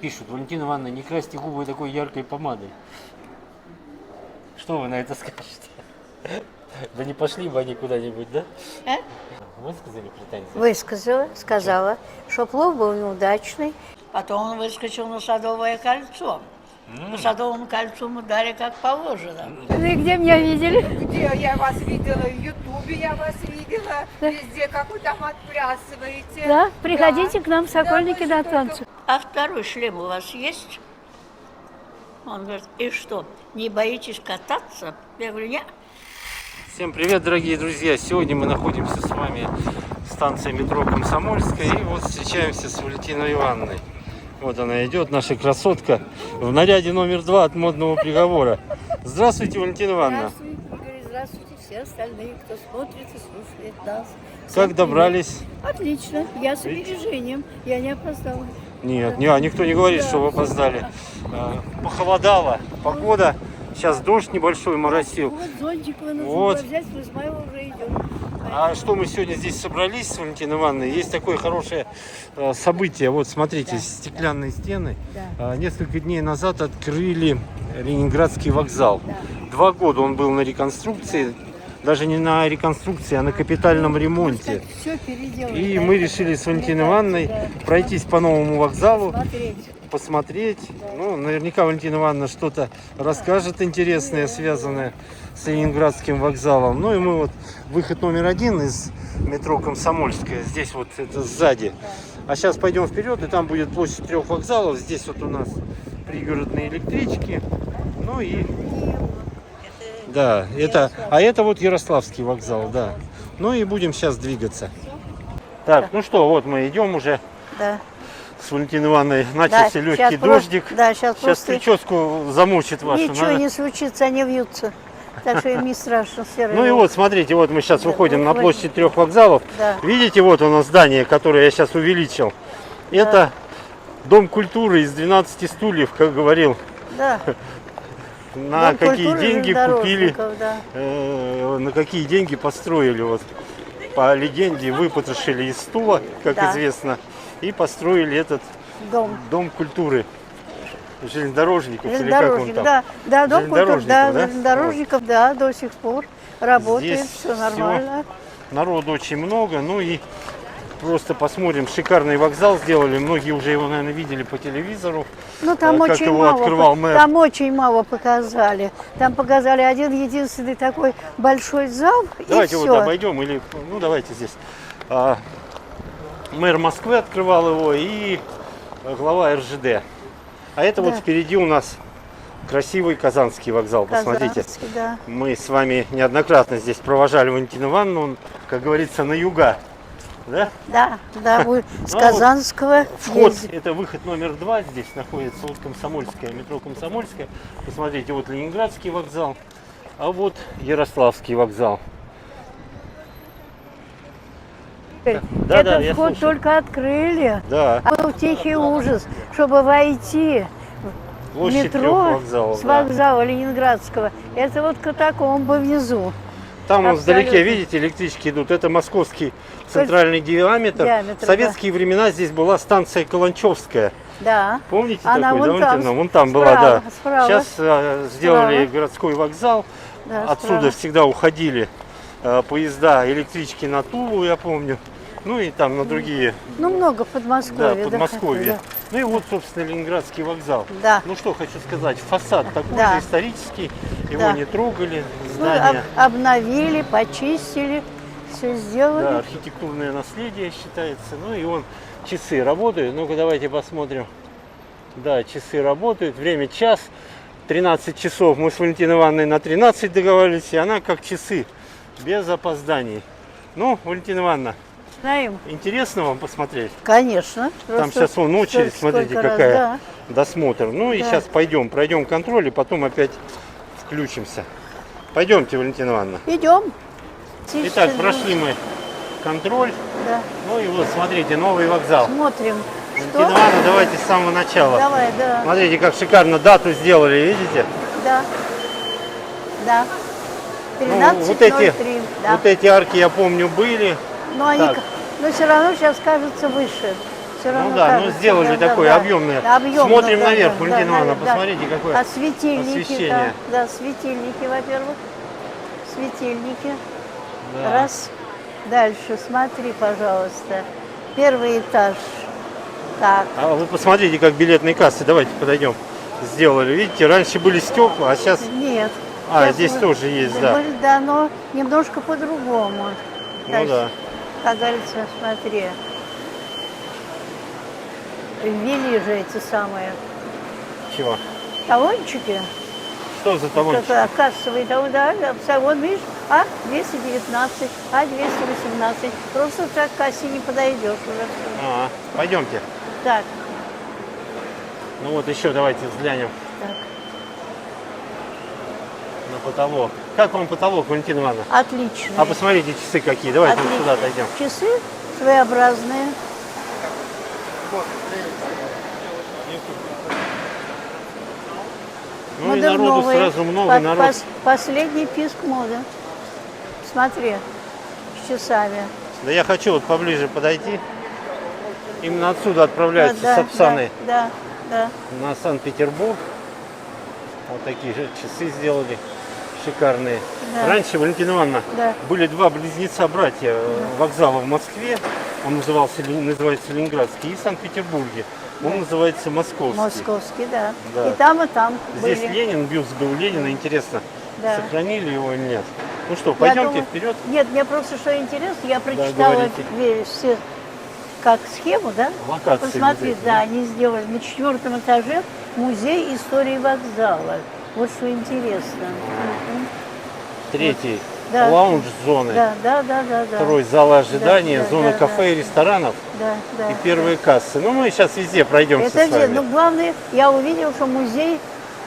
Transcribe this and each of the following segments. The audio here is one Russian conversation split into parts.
Пишут: Валентина Ивановна, не красьте губы такой яркой помадой. Что вы на это скажете? Вы не пошли бы они куда-нибудь, да? А? Высказали претензии? Высказала, сказала, что плов был неудачный. Потом он выскочил на Садовое кольцо. По Садовому кольцу мы дали как положено. Вы где меня видели? Где я вас видела? В Ютубе я вас видела. Везде, как вы там отплясываете. Да, приходите к нам в Сокольники Да, на вы же танцы. А второй шлем у вас есть? Он говорит, и что, не боитесь кататься? Я говорю, нет. Всем привет, дорогие друзья! Сегодня мы находимся с вами в станции метро Комсомольская и вот встречаемся с Валентиной Ивановной. Вот она идет, наша красотка, в наряде номер 2 от модного приговора. Здравствуйте, Валентина Ивановна! Здравствуйте, Игорь, здравствуйте все остальные, кто смотрит и слушает нас. Как добрались? Отлично, я с опережением, я не опоздала. Нет, никто не говорит, что вы опоздали. Похолодало, погода, сейчас дождь небольшой моросил. Вот зонтик вы нужно Вот. было взять, мы с Маева уже идем. А что мы сегодня здесь собрались с Валентиной Ивановной? Есть такое хорошее событие. Вот смотрите, стеклянные стены. Да. Несколько дней назад открыли Ленинградский вокзал. 2 года он был на реконструкции. Даже не на реконструкции, а на капитальном ремонте. Все переделали. И мы решили с Валентиной Ивановной пройтись по новому вокзалу, посмотреть. Ну, наверняка Валентина Ивановна что-то расскажет интересное, связанное с Ленинградским вокзалом. Ну и мы вот выход номер 1 из метро Комсомольская. Здесь вот это сзади. А сейчас пойдем вперед, и там будет площадь 3 вокзалов. Здесь вот у нас пригородные электрички. Ну и... Да, это вот Ярославский вокзал, да. Ну и будем сейчас двигаться. Так, ну что, вот мы идем уже. Да. С Валентиной Ивановной начался легкий дождик. Да, сейчас Сейчас прическу замучит вашу. Ничего надо. не случится, они вьются. Так что им не страшно. Серый Ну и волк. вот, смотрите, вот мы сейчас выходим на выходим. площадь 3 вокзалов. Да. Видите, вот оно здание, которое я сейчас увеличил. Это Дом культуры из 12 стульев, как говорил. Да. На Дом какие культуры деньги купили, железнодорожников, да. на какие деньги построили. Вот по легенде выпотрошили из стула, как Да. известно, и построили этот Дом культуры железнодорожников, или как он там? Да, да, Дом культуры, да, да? железнодорожников, да, до сих пор работает, Здесь все нормально. Народу очень много, ну и просто посмотрим, шикарный вокзал сделали, многие уже его, наверное, видели по телевизору. Ну там как очень его мало, открывал мэр. там очень мало показали. Там показали один единственный такой большой зал Давайте и вот все. обойдем, или, ну давайте здесь. Мэр Москвы открывал его и глава РЖД. А это вот Да. впереди у нас красивый Казанский вокзал. Посмотрите, Казанский, да. мы с вами неоднократно здесь провожали Валентину Ивановну, как говорится, на юга. Да? Да, да, вы с Ну, Казанского Вход, ездили. это выход номер 2, здесь находится вот Комсомольская, метро Комсомольская. Посмотрите, вот Ленинградский вокзал, а вот Ярославский вокзал. Этот я вход слушаю. только открыли. Да, А был тихий ужас, чтобы войти в площадь 3 метро вокзалов. с да. вокзала Ленинградского. Это вот катакомбы внизу. Там вот Абсолютно. вдалеке, видите, электрички идут. Это московский центральный диаметр. Диаметр, В советские времена здесь была станция Каланчевская. Да. Помните Она такой, да, вон там, Валентина? Вон там была, справа, да. справа. Сейчас сделали Справа. городской вокзал. Да, Отсюда справа. всегда уходили поезда, электрички на Тулу, я помню. Ну и там на другие, Ну, много да, Подмосковья. Подмосковье. Да. Ну и вот, собственно, Ленинградский вокзал. Да. Ну что хочу сказать, фасад такой Да. же исторический, его Да. не трогали, Ну, здание. обновили, почистили, все сделали. Да, архитектурное наследие считается. Ну и вон часы работают. Ну-ка давайте посмотрим. Да, часы работают. Время час. 13 часов. Мы с Валентиной Ивановной на 13 договаривались. И она как часы. Без опозданий. Ну, Валентина Ивановна, Знаем. интересно вам посмотреть? Конечно. Там Просто сейчас вон очередь. сколько Смотрите, раз, какая. да. Досмотр. Ну и Да. сейчас пройдем контроль. И потом опять включимся. Пойдемте, Валентина Ивановна. Идем. Итак, прошли мы контроль. Да. Ну и вот, смотрите, новый вокзал. Смотрим. Валентина Что? Ивановна, давайте с самого начала. Давай, да. Смотрите, как шикарно дату сделали, видите? Да. Да. Ну, 13:03. Да. вот эти арки, я помню, были. Но они, так. но все равно сейчас кажется выше. Все равно Ну да, ну кажется, сделали да, такое да, объемное. да, объемно, Смотрим да, наверх, да, Валентина да, Ивановна, да. посмотрите, какое А светильники, освещение. да, светильники, во-первых. Светильники. Да. Раз. Дальше, смотри, пожалуйста. Первый этаж. Так, А вы посмотрите, как билетные кассы, давайте подойдем. Сделали, видите, раньше были стекла, а сейчас... нет. А, Сейчас здесь тоже есть, да. Да, но немножко по-другому. Ну да. Как говорится, смотри. Ввели же эти самые Чего? талончики. Что за талончик? Как кассовые талоны, да, вот видишь, А 219, А 218. Просто так к кассе не подойдешь уже. А, пойдемте. Так, Ну вот еще давайте взглянем так. на потолок. Как вам потолок, Валентина Ивановна? Отлично. А посмотрите, часы какие. Давайте вот сюда отойдем. Часы своеобразные. Ну и народу модерновые. сразу много, народ. Последний писк моды. Смотри, с часами. Да я хочу вот поближе подойти. Именно отсюда отправляются Да, Сапсаны да, да. на Санкт-Петербург. Вот такие же часы сделали. Шикарные. Да. Раньше, Валентина Ивановна, Да. были два близнеца-братья вокзала в Москве. Он называется Ленинградский. И в Санкт-Петербурге. Он называется Московский. Московский, да. Да. И там Здесь были. Ленин, бюст был Ленина. Интересно, Да. сохранили его или нет? Ну что, Я пойдемте думаю- вперед. Нет, мне просто что интересно, я прочитала говорите. все как схему, да? Локации Посмотри, вот эти, да, они сделали на 4-м этаже музей истории вокзала. Вот что интересно. Мгм. Третий. Да. Лаунж-зоны. Да. Второй зал ожидания, Да, зона да, кафе да. и ресторанов. Да. И первые кассы. Ну, мы сейчас везде пройдемся Это с где? вами. Ну, главное, я увидела, что музей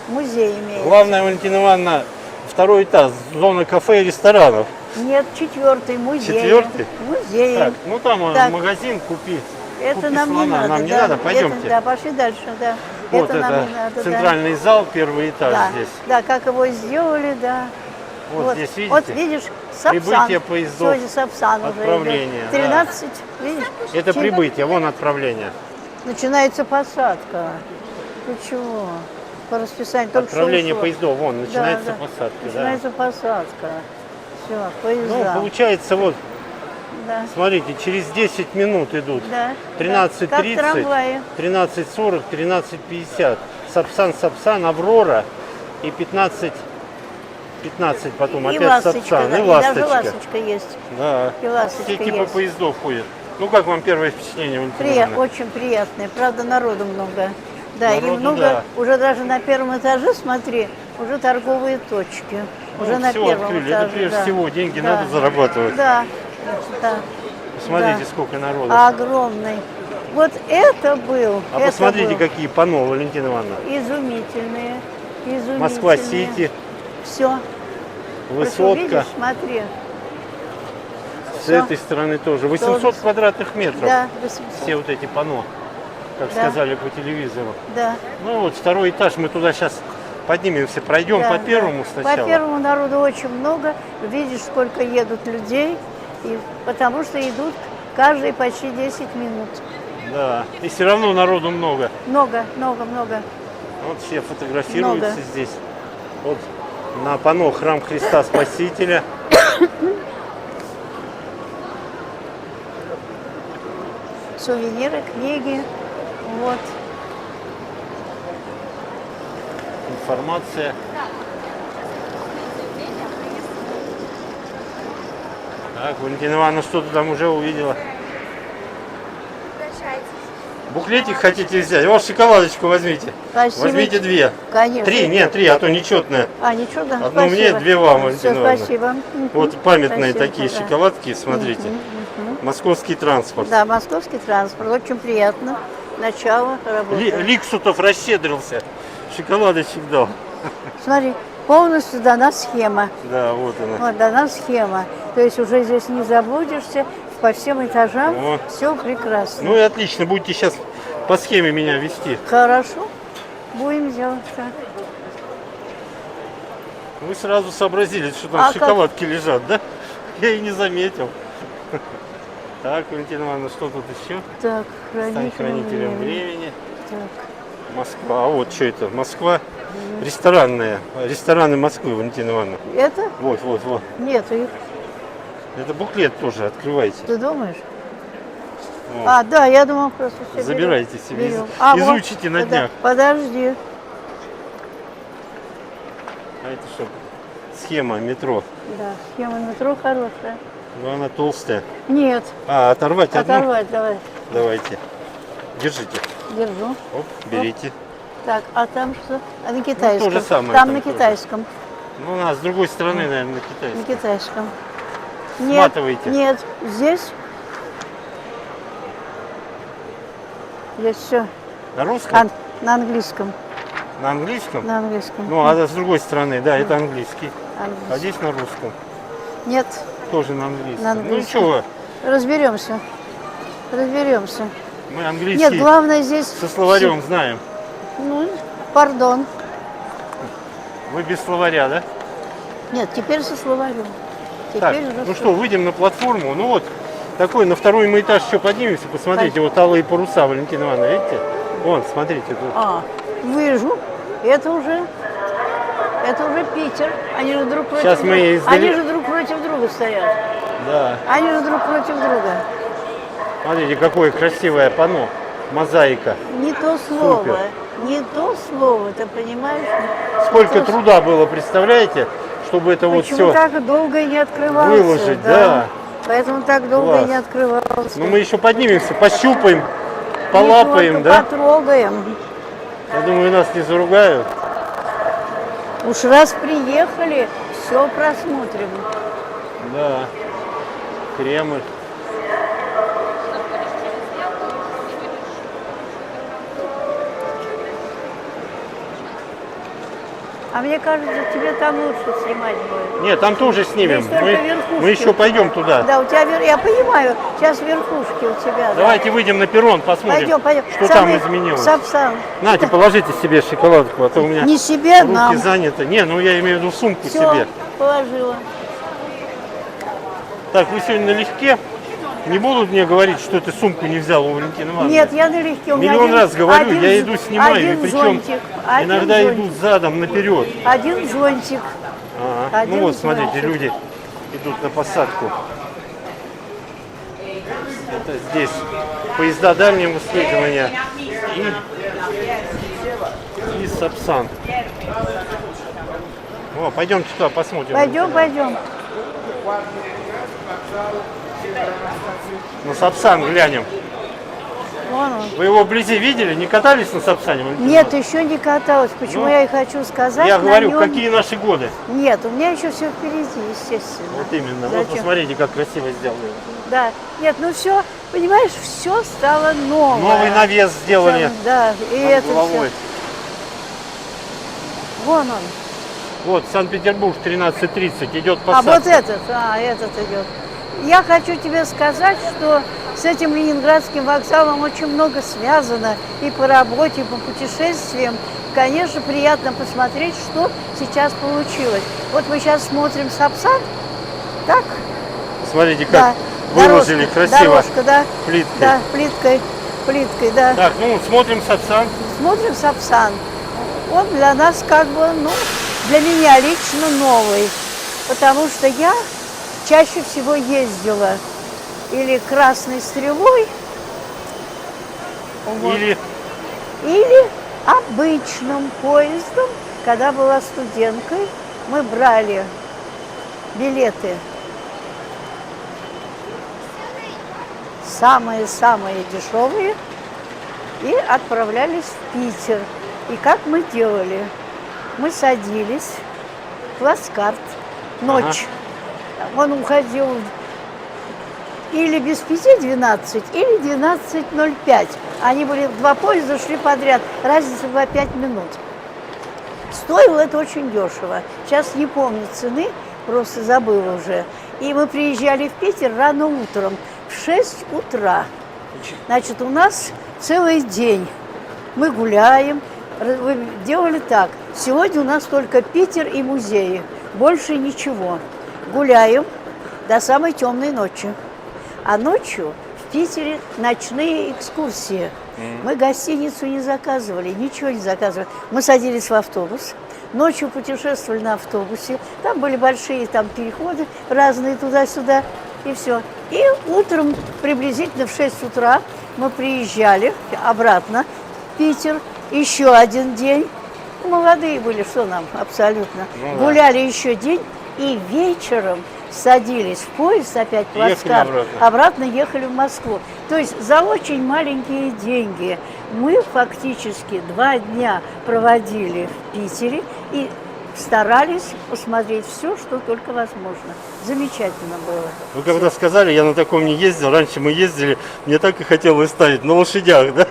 имеет. Главное, Валентина Ивановна, второй этаж, зона кафе и ресторанов. Нет, 4-й музей. Четвертый? Музей. Так, ну там Так. магазин, купи. Это купи нам не слона. надо. Нам не да. надо, пойдемте. Это, да, пошли дальше, да. Вот это это нам не надо, центральный зал, первый этаж да. здесь. Да, как его сделали, да. Вот здесь, видите? Вот видишь, Сапсан. Прибытие поездов, Сегодня Сапсан уже отправление, идет. да. 13, видишь? Это Через- прибытие, вон отправление. Начинается посадка. Ты чего? По расписанию только что Отправление ушло. поездов, вон, начинается Да. посадка. Да. Начинается посадка. Все, Ну, поезда. получается, вот, Да. смотрите, через 10 минут идут. Да. 13:30, Как трамваи. 13:40, 13:50. Сапсан, Аврора и 15 потом И опять ласточка, Сапсан. да, И и даже ласточка. ласточка есть. Да. И ласточка Все типы есть. поездов ходят. Ну как вам первое впечатление, Валентина Ивановна? Очень приятные. Правда, народу много. Да, Народу, и много, да. уже даже на первом этаже, смотри, уже торговые точки. Уже Ну, на всё первом открыли. этаже. Это прежде да. всего деньги Да. надо зарабатывать. Да, да. Посмотрите, да. сколько народу. Огромный. Вот это был. А это посмотрите, был. какие панно, Валентина Ивановна. Изумительные. Изумительные. Москва-Сити, Все. высотка. Видишь, смотри. С всё. этой стороны тоже. 800 квадратных метров. Да, 800. Все вот эти панно, как Да. сказали по телевизору. Да. Ну вот второй этаж, мы туда сейчас поднимемся, пройдем Да, по да. первому сначала. По первому народу очень много. Видишь, сколько едут людей. И потому что идут каждые почти 10 минут. Да. И все равно народу много. Много. Вот все фотографируются Много. здесь. Вот на панно Храм Христа Спасителя. Сувениры, книги. Вот. Информация. Так, Валентина Ивановна что-то там уже увидела. Буклетик хотите взять? Вот шоколадочку возьмите. Спасибо. Возьмите 2. Конечно. 3, нет, 3, а то нечетное. Ничего, да. Одну мне, 2 вам, Валентина Все, Ивановна. спасибо. Мгм. Вот памятные Спасибо, такие да. шоколадки, смотрите. Московский транспорт. Да, московский транспорт. Очень приятно. Начало работы. Ликсутов расщедрился. Шоколадочек дал. Смотри, полностью дана схема. Да, вот она. Вот, дана схема. То есть уже здесь не заблудишься. По всем этажам Вот. все прекрасно. Ну и отлично, будете сейчас по схеме меня вести. Хорошо. Будем делать так. Вы сразу сообразили, что там А как? шоколадки лежат, да? Я и не заметил. Так, Валентина Ивановна, что тут еще? Так, Стань хранителем времени. времени. Так. Москва. А вот что это? Москва ресторанная. Рестораны Москвы, Валентина Ивановна. Это? Вот, вот, вот. Нету их. Это буклет тоже, открывайте. Ты думаешь? Вот. А, да, я думал просто все Забирайте себе, берем. изучите на днях. Подожди. А это что? Схема метро. Да, схема метро хорошая. Но она толстая. Нет, А, оторвать одну? оторвать давай. Давайте. Держите. Держу. Оп, берите. Так, а там что? А на китайском. то же самое Там там на тоже. китайском. Ну, у нас с другой стороны, наверное, на На китайском. китайском. Нет, Сматывайте. нет, здесь. Здесь все. На русском? На английском. На английском? На английском. Ну, а с другой стороны, да, это английский. А Английский. здесь на русском. Нет, Тоже на английском. На английском. Ну, ничего, разберемся. Разберемся. мы английский Нет, главное здесь... со словарем знаем. Ну, пардон. Вы без словаря, да? Нет, теперь со словарем. Так, Теперь уже ну что, выйдем на платформу. Ну вот, такой на второй мы этаж еще поднимемся. Посмотрите, вот алые паруса, Валентина Ивановна, видите? Вон, смотрите, тут. А, вижу. Это уже Питер. Они же друг против Сейчас друга. мы Они же друг против друга стоят. Да. Они же друг против друга. Смотрите, какое красивое панно. Мозаика. Не то слово. Супер. Не то слово, ты понимаешь? Сколько Не то труда было, представляете, чтобы это вот Почему все. так долго и не открывался? выложить, да. Поэтому так долго Класс. и не открывался. Ну мы еще поднимемся, пощупаем, полапаем, Ничего, да? Потрогаем. Я думаю, нас не заругают. Уж раз приехали, все просмотрим. Да. Кремль. А мне кажется, тебе там лучше снимать будет. Нет, там тоже снимем. Здесь только верхушки. Мы еще пойдем туда. Да, у тебя, я понимаю, сейчас верхушки у тебя. да. Давайте выйдем на перрон, посмотрим, Пойдем. что там изменилось. Сапсан. Нате, положите себе шоколадку, а то у меня Не себе, руки нам. заняты. Не, ну я имею в виду сумку Все, себе. положила. Так, вы сегодня налегке? Не будут мне говорить, что ты сумку не взял у Валентины Ивановны? Нет, я налегке. У меня Миллион один- раз говорю, один я з- иду снимаю, и один причем зонтик, один иногда зонтик. иду задом наперед. Один зонтик. Ага. Один Ну вот, смотрите, зонтик. люди идут на посадку. Это здесь поезда дальнего следования и Сапсан. О, пойдемте туда посмотрим. Пойдем, пойдем. На Сапсан глянем. Вон он. Вы его вблизи видели? Не катались на Сапсане? Валентина Нет, Ивановна? еще не каталась. Почему Ну, я и хочу сказать? Я на говорю, нем- какие наши годы. Нет, у меня еще все впереди, естественно. Вот именно. Вот Зачем? посмотрите, как красиво сделали. Да. Нет, ну все, понимаешь, все стало новое. Новый навес сделали Да, и над это головой. все. Вон он. Вот, Санкт-Петербург, 13:30, идет А посадка. вот этот идет. Я хочу тебе сказать, что с этим Ленинградским вокзалом очень много связано и по работе, и по путешествиям. Конечно, приятно посмотреть, что сейчас получилось. Вот мы сейчас смотрим Сапсан, так? Смотрите, как Да. выложили красиво Дорожка, да? плиткой. Да, плиткой, да. Так, ну смотрим Сапсан. Смотрим Сапсан. Он для нас как бы, ну, для меня лично новый, потому что я чаще всего ездила или Красной Стрелой, вот, Или или обычным поездом, когда была студенткой, мы брали билеты самые-самые дешевые и отправлялись в Питер. И как мы делали? Мы садились, плацкарт, ночь. Он уходил или без 5:12, или 12:05. Они были, два поезда шли подряд, разница была 5 минут. Стоило это очень дешево. Сейчас не помню цены, просто забыла уже. И мы приезжали в Питер рано утром, в 6 утра. Значит, у нас целый день. Мы гуляем, делали так. Сегодня у нас только Питер и музеи, больше ничего. Гуляем до самой темной ночи. А ночью в Питере ночные экскурсии. Мы гостиницу не заказывали, ничего не заказывали. Мы садились в автобус, ночью путешествовали на автобусе. Там были большие переходы разные туда-сюда, и все. И утром, приблизительно в 6 утра, мы приезжали обратно в Питер. Еще один день. Молодые были, что нам абсолютно. Ну да. Гуляли еще день, и вечером садились в поезд опять в Ехали Плацкарт, обратно. обратно ехали в Москву. То есть за очень маленькие деньги мы фактически 2 дня проводили в Питере и старались посмотреть все, что только возможно. Замечательно было. Вы когда сказали, я на таком не ездил, раньше мы ездили, мне так и хотелось ставить на лошадях, да?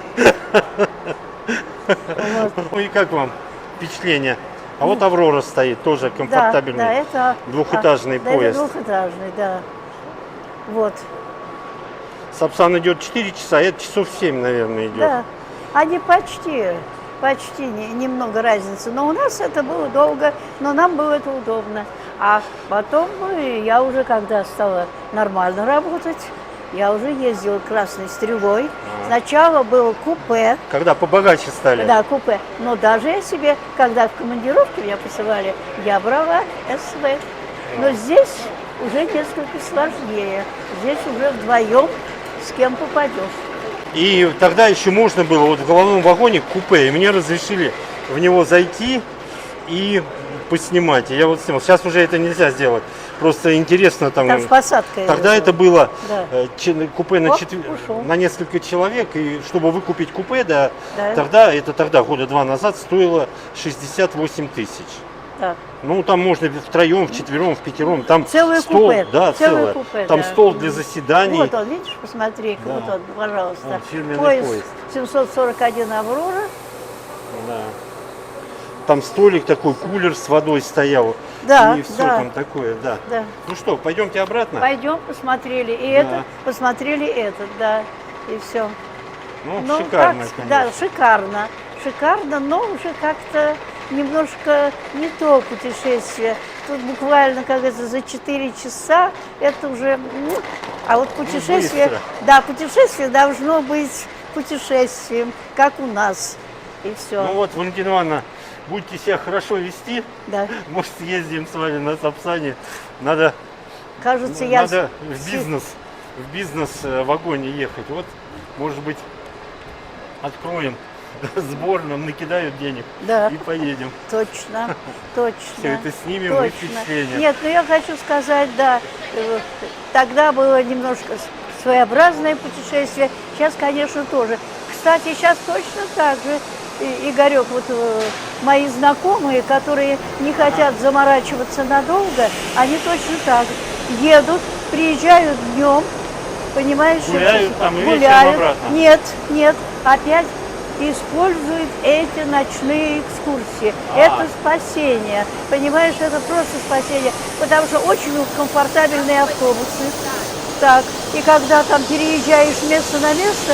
Ну и как вам впечатление? А вот Аврора стоит, тоже комфортабельный, Да, это двухэтажный да, поезд. это двухэтажный, да. Вот. Сапсан идет 4 часа, а это часов 7, наверное, идет. Да, они почти немного разницы. Но у нас это было долго, но нам было это удобно. А потом я уже, когда стала нормально работать, я уже ездила красной стрелой. Сначала было купе. Когда побогаче стали? Да, купе. Но даже я себе, когда в командировке меня посылали, я брала СВ. Но здесь уже несколько сложнее. Здесь уже вдвоем с кем попадешь. И тогда еще можно было вот в головном вагоне купе, и мне разрешили в него зайти и поснимать. И я вот снимал. Сейчас уже это нельзя сделать. Просто интересно там. Там с посадкой. Тогда это было Да. купе на, Ушел. на несколько человек, и чтобы выкупить купе, Да. тогда года 2 назад стоило 68 тысяч. Так. Ну, там можно втроем, вчетвером, впятером. Там Целое стол, купе. да, Целое целое. купе, Там да. стол для заседаний. Вот он, видишь, посмотри, Да. вот он, пожалуйста. Вот, фирменный поезд. 741 «Аврора». Да. Там столик такой, кулер с водой стоял. Да, И все да. там такое, да. Да. Ну что, пойдемте обратно? Пойдем, посмотрели и Да. это, посмотрели этот, да, и все. Ну, шикарно, как, конечно. да, шикарно. Шикарно, но уже как-то немножко не то путешествие. Тут буквально, как это, за 4 часа это уже... А вот путешествие, быстро. да, путешествие должно быть путешествием, как у нас. И все. Ну вот, Валентина Ивановна, будете себя хорошо вести. Да. Может, съездим с вами на Сапсане. Надо Кажется, я... Надо в бизнес-вагоне ехать. Вот, может быть, откроем сбор, нам накидают денег Да. и поедем. Точно, точно. Все это снимем и точно. впечатление. Нет, ну я хочу сказать, да, тогда было немножко своеобразное путешествие, сейчас, конечно, тоже. Кстати, сейчас точно так же, Игорек, вот мои знакомые, которые не хотят заморачиваться надолго, они точно так же едут, приезжают днем, понимаешь? Гуляют там и вечером гуляют. обратно. Нет, опять используют эти ночные экскурсии. Это спасение. Понимаешь, это просто спасение. Потому что очень комфортабельные автобусы. Так, и когда там переезжаешь с места на место,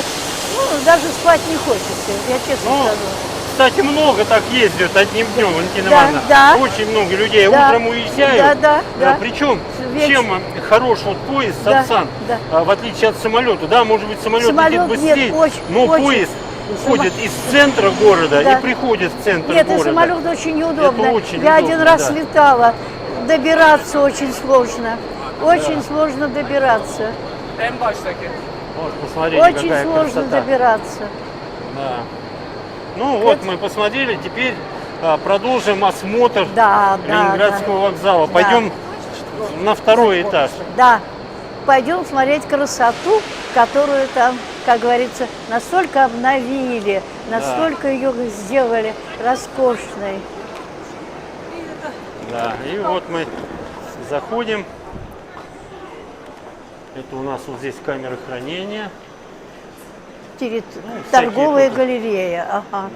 ну, даже спать не хочется, я честно Ну, скажу. кстати, много так ездят одним днем, Валентина Да, Ивановна. да. Очень много людей Да. утром уезжают. Да. Причем, Вечер. чем хорош вот поезд Да, Сапсан, да. в отличие от самолета. Да, может быть, самолет Самолет летит быстрее, нет, очень, но очень. поезд уходит из центра города Да. и приходит в центр Нет, и города. самолет очень неудобно. Это очень Я удобно, один раз да. летала, добираться очень сложно. Очень сложно добираться. Вот, посмотрите, Очень какая сложно красота. добираться. Да. Ну вот мы посмотрели, теперь продолжим осмотр Да, Ленинградского вокзала. Да. Пойдем на второй этаж. Да, пойдем смотреть красоту, которую там, как говорится, настолько обновили, настолько ее сделали роскошной. Да, и вот мы заходим. Это у нас вот здесь камеры хранения. Торговая тут- галерея, ага.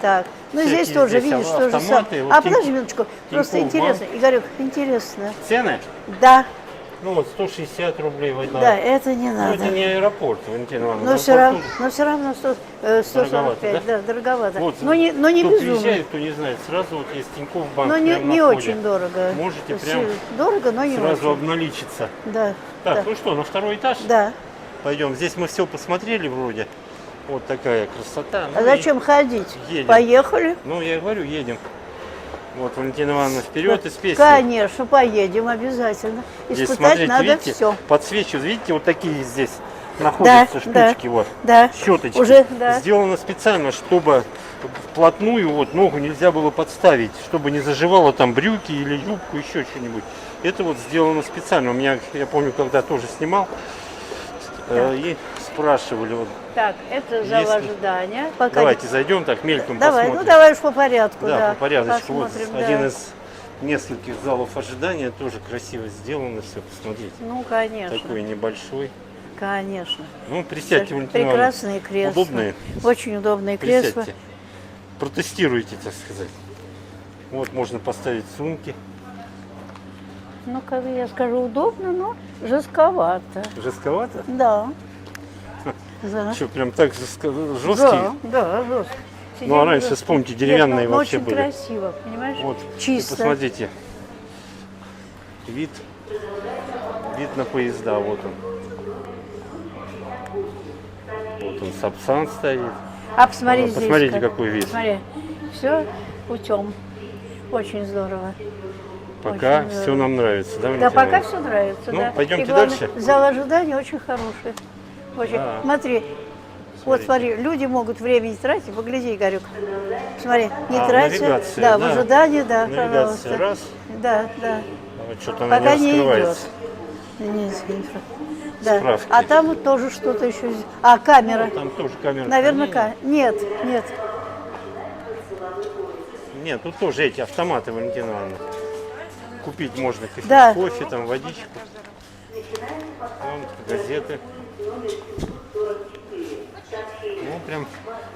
Так, ну Всякие здесь тоже, здесь видишь, то же автоматы, самое. вот А Тинькофф- подожди минуточку, просто Тинькофф интересно, Игорек, интересно. Цены? Да, Ну вот 160 рублей в одном. да, это не Ну, надо. это не аэропорт, Валентина Ивановна. Но В все равно, аэропорту 145, да, дороговато. Вот, Но не кто безумно. приезжает, кто не знает, сразу вот есть Тинькофф банк Но прямо не на входе. очень дорого. Можете То есть, прям дорого, но не сразу очень. обналичиться. Да, Так, да, ну что, на второй этаж? да. Пойдем. Здесь мы все посмотрели вроде. Вот такая красота. А Ну и зачем ходить? едем. Поехали. Ну, я говорю, едем. Вот, Валентина Ивановна, вперед из песни. Конечно, поедем обязательно. Здесь, Испытать смотрите, надо видите, все. подсвечивают, видите, вот такие здесь находятся да, штучки, вот, Да. щеточки. Уже, да. Сделано специально, чтобы вплотную вот ногу нельзя было подставить, чтобы не заживало там брюки или юбку, еще что-нибудь. Это вот сделано специально. У меня, я помню, когда тоже снимал, и спрашивали, вот, Так, это зал Если- ожидания. Пока давайте зайдем так мельком Давай, посмотрим. ну давай уж по порядку. Да, Да, по порядочку. Вот Посмотрим, один да. из нескольких залов ожидания, тоже красиво сделано все, посмотрите. Ну, конечно. Такой небольшой. Конечно. Ну, присядьте, Валентина Ивановна. Прекрасные кресла. Удобные? Очень удобные кресла. Присядьте. Протестируйте, так сказать. Вот можно поставить сумки. Ну, как я скажу, удобно, но жестковато. Жестковато? Да. Да. Что, прям так жесткий? Да, жестко. Ну, а раньше, вспомните, деревянные но вообще очень были. красиво, понимаешь? Вот. Чисто. И посмотрите. Вид на поезда, вот он. Вот он, Сапсан стоит. А посмотри здесь. Посмотрите, какой вид. Смотри, все путем. Очень здорово. Пока Очень все здорово. нам нравится, да, Да, Валентина пока Ивановна? все нравится. Ну, да. пойдемте И главное, дальше. Зал ожидания очень хороший. Очень. Да. Смотри. Вот смотри, люди могут время не тратить. Погляди, Игорек. Смотри, не тратя. навигация, Да, в да. ожидании, да, Навигация, пожалуйста. раз. Да, да. А вот что-то она Пока не не идет. раскрывается. Да. Справки. А там вот тоже что-то еще. А, камера. Там тоже камера. Наверное, хранения. Нет, нет. Нет, тут тоже эти автоматы, Валентина Ивановна. Купить можно Да. кофе, там водичку. Вон, газеты. Ну, прям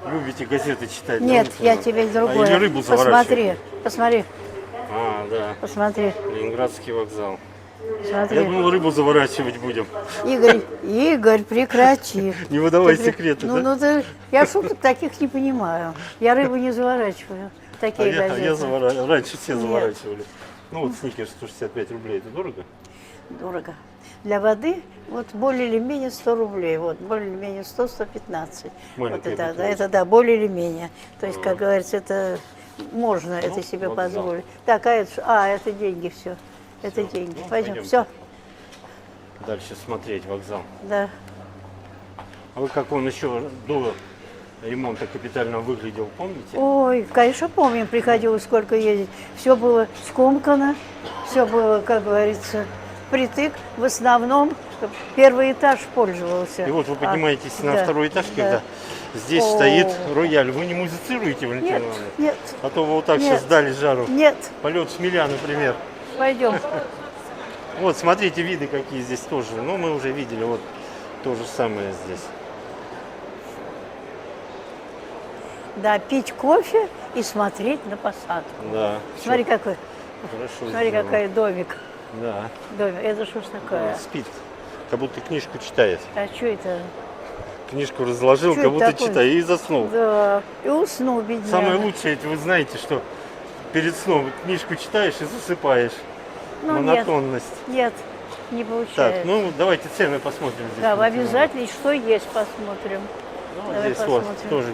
любите газеты читать. да, Нет, Валентина я Ивановна? тебе другое. А, или рыбу Посмотри, заворачивать. посмотри, А, да. посмотри, Ленинградский вокзал. Я смотри. думал, рыбу заворачивать будем. Игорь, прекрати. Не выдавай Ты секреты, да? Я шуток таких не понимаю. Я рыбу не заворачиваю. Такие газеты. Раньше все Нет. заворачивали. Ну вот сникерс 165 рублей, это дорого? Дорого. Для воды вот более или менее 100 рублей. Вот, более или менее 100-115. Вот Маленькая это, да, бутылочка. это да, более или менее. То есть, как говорится, это можно это себе вокзал. позволить. Так, это деньги все. Это деньги. Ну, Пойдем. пойдемте. Все. Дальше смотреть вокзал. Да. А вы как он еще до ремонта капитального выглядел, помните? Ой, конечно, помним, приходилось сколько ездить. Все было скомкано, все было, как говорится, притык. В основном первый этаж пользовался. И вот вы поднимаетесь на да, второй этаж, да. когда здесь О. стоит рояль. Вы не музицируете, Валентина Нет, Ивановна? нет, А то вы вот так Нет. сейчас дали жару. нет, Полет шмеля, например. пойдем. Вот, смотрите, виды какие здесь тоже. Ну, мы уже видели, вот то же самое здесь. Да, пить кофе и смотреть на посадку. Да. Смотри, всё какой, хорошо смотри, сделано. какой домик. Да. Домик. Это что ж такое? Спит. Как будто книжку читает. А что это? Книжку разложил, Чё как это будто такое? читает, и заснул. Да, и уснул, бедняга. Самое лучшее, ведь вы знаете, что перед сном книжку читаешь и засыпаешь. Ну, Монотонность. Нет, не Так, получается. ну давайте цены посмотрим здесь. Да, Валентина обязательно, и что есть, посмотрим. Ивановна. Давай Здесь вот посмотрим. тоже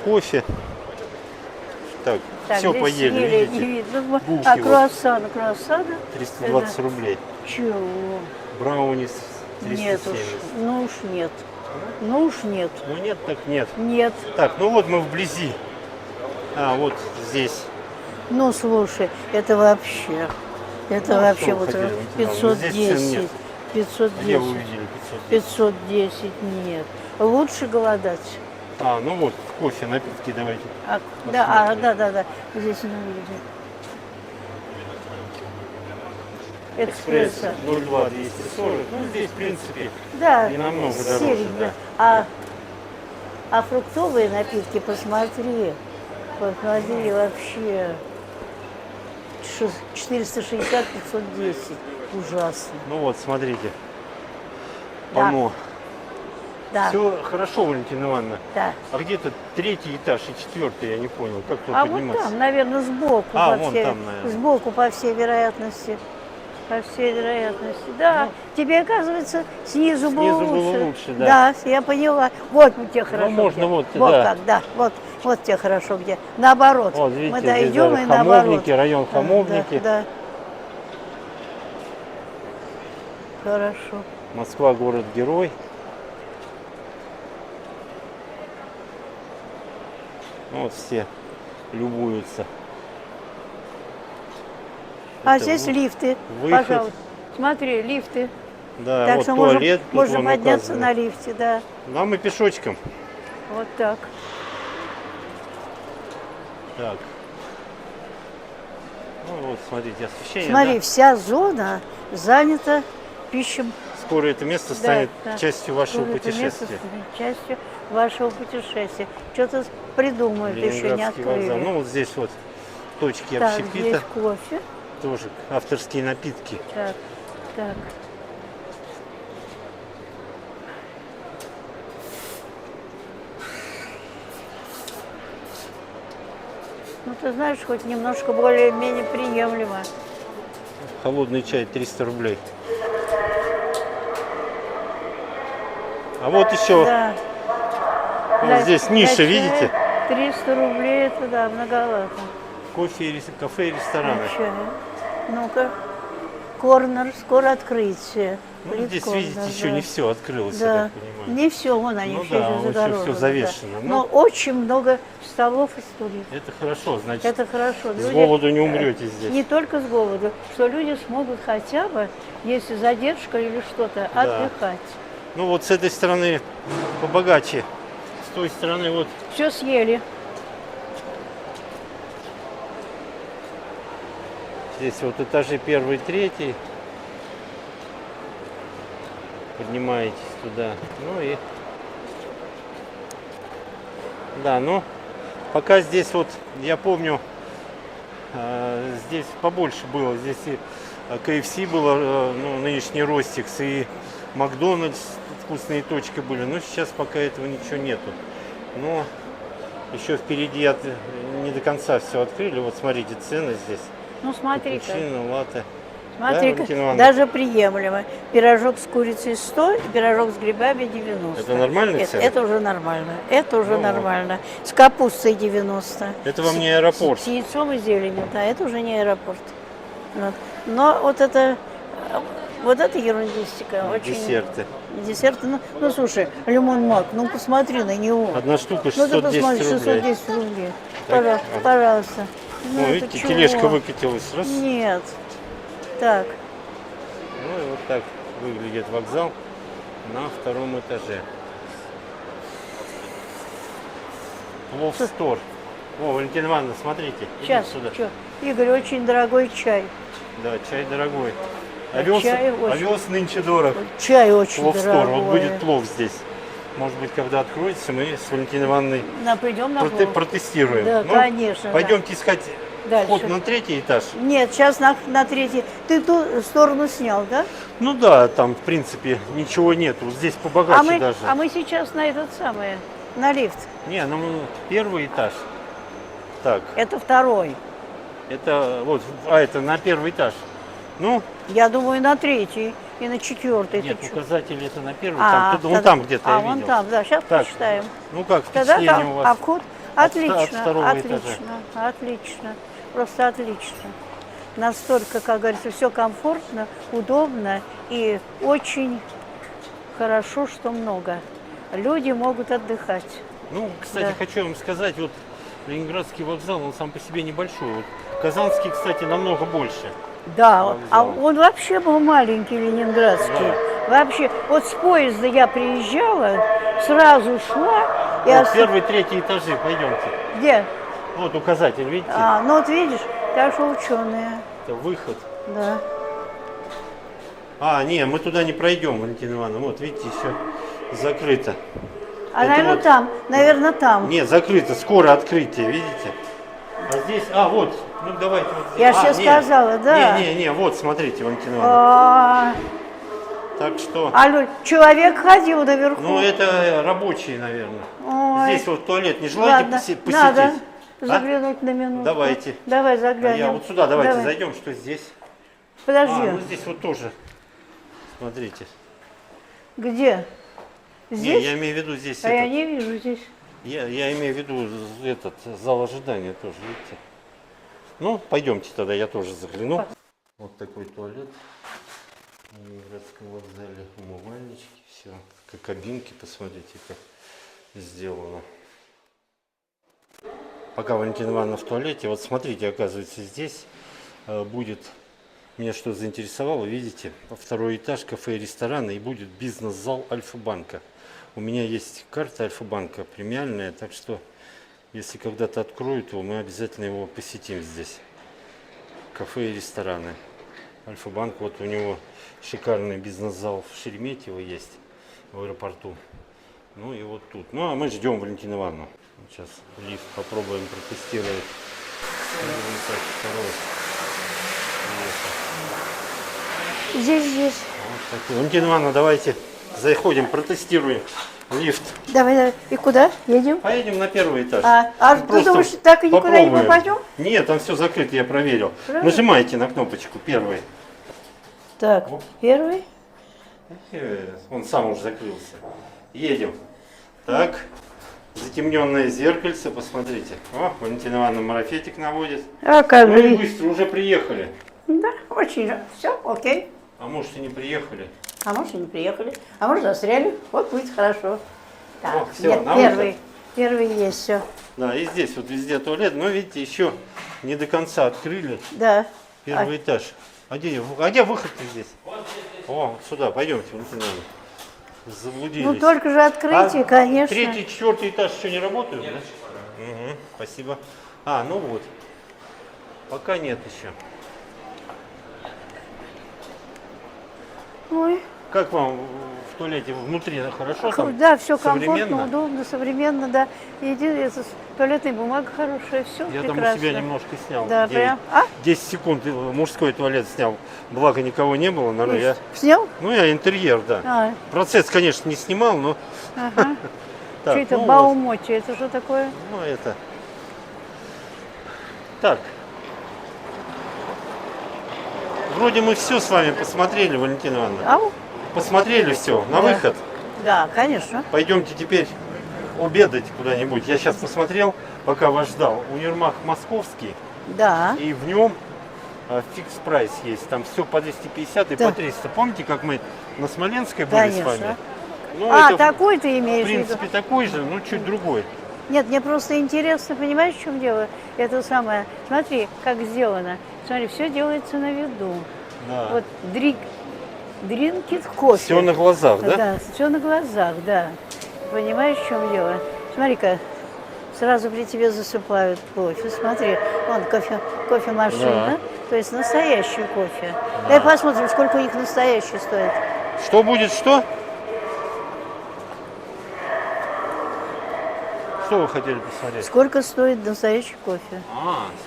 кофе. Так, Так, все здесь поели, съели, видите? не видно. Булки А вот. круассаны? 320 рублей. Чего? Брауни Нет 370. уж, ну уж нет. Ну уж нет. Ну нет, так нет. Нет. Так, ну вот мы вблизи. А, вот здесь. Ну слушай, это вообще. Это Ну, вообще что вы вот хотели, Валентина Ивановна? Здесь цен 510. нет. Где вы 510. увидели 500? 510 нет. Лучше голодать. А, ну вот, кофе, напитки давайте. Да, да. Здесь не видно. Экспресса. 02 240. Ну, здесь, в принципе, Да, не намного дороже, серенькая. да. А фруктовые напитки, посмотри. Посмотри, вообще 460-510. Ужасно. Ну вот, смотрите. Да. Пано. Да, Все хорошо, Валентина Ивановна. да. А где-то третий этаж и четвертый, я не понял. Как тут А вот подниматься? там, наверное, сбоку. А, по вон всей, там, наверное. Сбоку, по всей вероятности. По всей вероятности. Да, тебе, оказывается, снизу было Снизу лучше. было лучше, да. Да, я поняла. Вот тебе хорошо. можно где. вот, Вот да. как, да. Вот тебе хорошо где. Наоборот. Вот, видите, Мы здесь дойдем даже и наоборот. Хамовники, район Хамовники. Да, да. Хорошо. Москва город-герой. Вот все любуются. А Это здесь лифты. выход. Пожалуйста. Смотри, лифты. Да, Так вот что туалет. тут можем вон подняться указано. на лифте, да. Нам и пешочком. Вот так. Так. Ну вот, смотрите, освещение. Смотри, да? вся зона занята пищем. Скоро это место Да, станет да. частью вашего Скоро это место путешествия. станет частью вашего путешествия. Что-то придумают, еще не Ленинградский открыли. вокзал. Ну вот здесь вот точки Так, общепита. здесь кофе. Тоже авторские напитки. Так, так. Ну, ты знаешь, хоть немножко более-менее приемлемо. Холодный чай 300 рублей. А вот еще Да. вот здесь ниша, чая видите? 300 рублей, это да, многовато. Кофе, кафе и рестораны. На чай. Ну-ка. Корнер, скоро открытие. Ну, Фрид здесь, корнер, видите, еще да. не все открылось, Да, я так понимаю. не все, вон они Ну все да, еще еще загорожены. всё завешено, да. ну. Но очень много столов и стульев. Это хорошо, значит, Это хорошо. с Люди, голоду не умрете здесь. не только с голоду, что люди смогут хотя бы, если задержка или что-то, Да. отдыхать. Ну вот с этой стороны побогаче, с той стороны вот Все съели. здесь вот этажи 1, 3. Поднимаетесь туда. Ну и да, ну пока здесь вот, я помню, здесь побольше было. Здесь и KFC было, ну, нынешний Ростикс, и Макдональдс, вкусные точки были. Но сейчас пока этого ничего нету. Но еще впереди не до конца все открыли. Вот смотрите, цены здесь. Ну смотри-ка. Капучино, латте. Смотри-ка, Валентина Ивановна? даже приемлемо. Пирожок с курицей 100, и пирожок с грибами 90. Это нормальные это, цены? это уже нормально. Это уже Ну, нормально. С капустой 90. Это вам не аэропорт. С яйцом и зеленью, да, это уже не аэропорт. Вот. Но вот это ерундистика. Очень... Десерты. Ну, слушай, лимон-мак, ну посмотри на него. Одна штука Ну ты 610 посмотри, рублей. 610 рублей. Так, Пожалуйста. Ну, Ну, это видите, чего? тележка выкатилась. Раз. Нет. Так. Ну и вот так выглядит вокзал на 2 этаже. Плов Стор. О, Валентина Ивановна, смотрите. идите Сейчас, сюда. что? Игорь, очень дорогой чай. Да, чай дорогой. А Овес, чай очень- овес нынче дорог. Чай очень Плов Стор. дорогой. Вот будет плов здесь. Может быть, когда откроется, мы с Валентиной Ивановной Придем на плов. протестируем. Да, Ну, конечно. Пойдемте искать Дальше. вход на 3 этаж. Да. Нет, сейчас на третий. Ты ту сторону снял, да? Ну да, там в принципе ничего нету. Здесь побогаче даже. А мы сейчас на этот самый, на лифт. Не, ну 1 этаж. Так, Это второй. это вот, это на 1 этаж. Ну, Я думаю, на третий и на четвертый. нет, Ты чё? указатель это на 1. А, Там, вон тогда- там где-то я вон видел. там, да. Сейчас Так, посчитаем. Ну как, Тогда впечатление там, у вас? а вход? Отлично, от второго отлично, этажа. отлично. Просто отлично. Настолько, как говорится, все комфортно, удобно и очень хорошо, что много. Люди могут отдыхать. Ну, кстати, Да. хочу вам сказать, вот Ленинградский вокзал, он сам по себе небольшой. Вот Казанский, кстати, намного больше. Да, Вокзал. а он вообще был маленький, ленинградский. Вообще, вот с поезда я приезжала, сразу шла. И Вот 1, 3 этажи, пойдемте. Где? Вот указатель, видите? Ну вот видишь, я же ученые. Это выход. Да. А, не, мы туда не пройдем, Валентина Ивановна. Вот, видите, еще закрыто. А Это наверное вот- там, наверное там. Нет, закрыто, скоро открытие, видите? А здесь, вот, ну давайте вот здесь. Я ж тебе сказала, да. Не, вот, смотрите, Валентина Ивановна. А, Так что, человек ходил наверху. ну это рабочие, наверное. Ой. Здесь вот туалет, не желаете Ладно, посетить? надо А? заглянуть на минуту. Давайте. Давай А заглянем. я вот сюда давайте Давай. зайдем, что здесь. Подожди. ну здесь вот тоже, смотрите. Где? Не, Здесь? я имею в виду здесь А я этот. не вижу здесь. Я имею в виду этот зал ожидания тоже, видите. Ну, пойдемте тогда, я тоже загляну. Вот такой туалет на Ленинградском вокзале, умывальнички, все, как кабинки, посмотрите, как сделано. Пока Валентина Ивановна в туалете, вот смотрите, оказывается, здесь будет, меня что заинтересовало, видите, второй этаж, кафе и рестораны, и будет бизнес-зал Альфа-банка. У меня есть карта Альфа-банка премиальная, так что если когда-то откроют его, мы обязательно его посетим здесь. Кафе и рестораны. Альфа-банк, вот у него шикарный бизнес-зал в Шереметьево есть, в аэропорту. Ну и вот тут. Ну а мы ждем Валентину Ивановну. Сейчас лифт попробуем протестировать. Так, второй. Здесь. Вот такой. Валентина Ивановна, давайте заходим, протестируем лифт. Давай. И куда едем? Поедем на первый этаж. А ты Просто думаешь, так и никуда не попробуем. попадем? Нет, там все закрыто, я проверил. Правда? Нажимайте на кнопочку первый. Так, первый. Он сам уже закрылся. Едем. Так, затемненное зеркальце, посмотрите. О, Валентина Ивановна марафетик наводит. А как Ну и же? быстро, уже приехали. Да, очень. Все, окей. А может и не приехали. А может и не приехали. А может застряли. Вот будет хорошо. Так, О, всё, нет, на первый. выход. Первый есть, все. Да, и здесь вот везде туалет, но видите, еще не до конца открыли Да. первый этаж. А где выход-то здесь? О, вот сюда, пойдемте, Валентина Ивановна. Заблудились. Ну только же открытие, А конечно. третий, четвертый этаж еще не работают? Да? Угу, спасибо. А, ну вот. Пока нет еще. Ой. Как вам в туалете внутри хорошо? Там Да, все современно? комфортно, удобно, современно, да. Единственное, туалетная бумага хорошая, все Я прекрасно. там у себя немножко снял. Да, 9, прям. А? 10 секунд мужской туалет снял. Благо никого не было, наверное, я... Снял? Ну, я интерьер, да. А, Процесс, конечно, не снимал, но... ага. Так, Что это, ну вот. Баумоти, это что такое? Ну, это... Так. Вроде мы все с вами посмотрели, Валентина Ивановна. Ау? Посмотрели все. На Да. выход. Да, конечно. Пойдемте теперь обедать куда-нибудь. Я сейчас посмотрел, пока вас ждал. Универмаг московский. Да. И в нем фикс-прайс есть. Там все по 250 и Да. по 300. Помните, как мы на Смоленской были с вами? Конечно. Ну, А, это, такой ты в имеешь в виду? принципе, такой же, но чуть другой. Нет, мне просто интересно, понимаешь, в чем дело? Это самое, смотри, как сделано. Смотри, все делается на виду. Да. Вот дринкит кофе. Все на глазах, да? Да, все на глазах, да. Понимаешь, в чем дело? Смотри-ка, сразу при тебе засыпают кофе. Смотри, вон кофемашина, Да. то есть настоящий кофе. Дай посмотрим, сколько у них настоящий стоит. Что будет, что? Что вы хотели посмотреть? Сколько стоит настоящий кофе?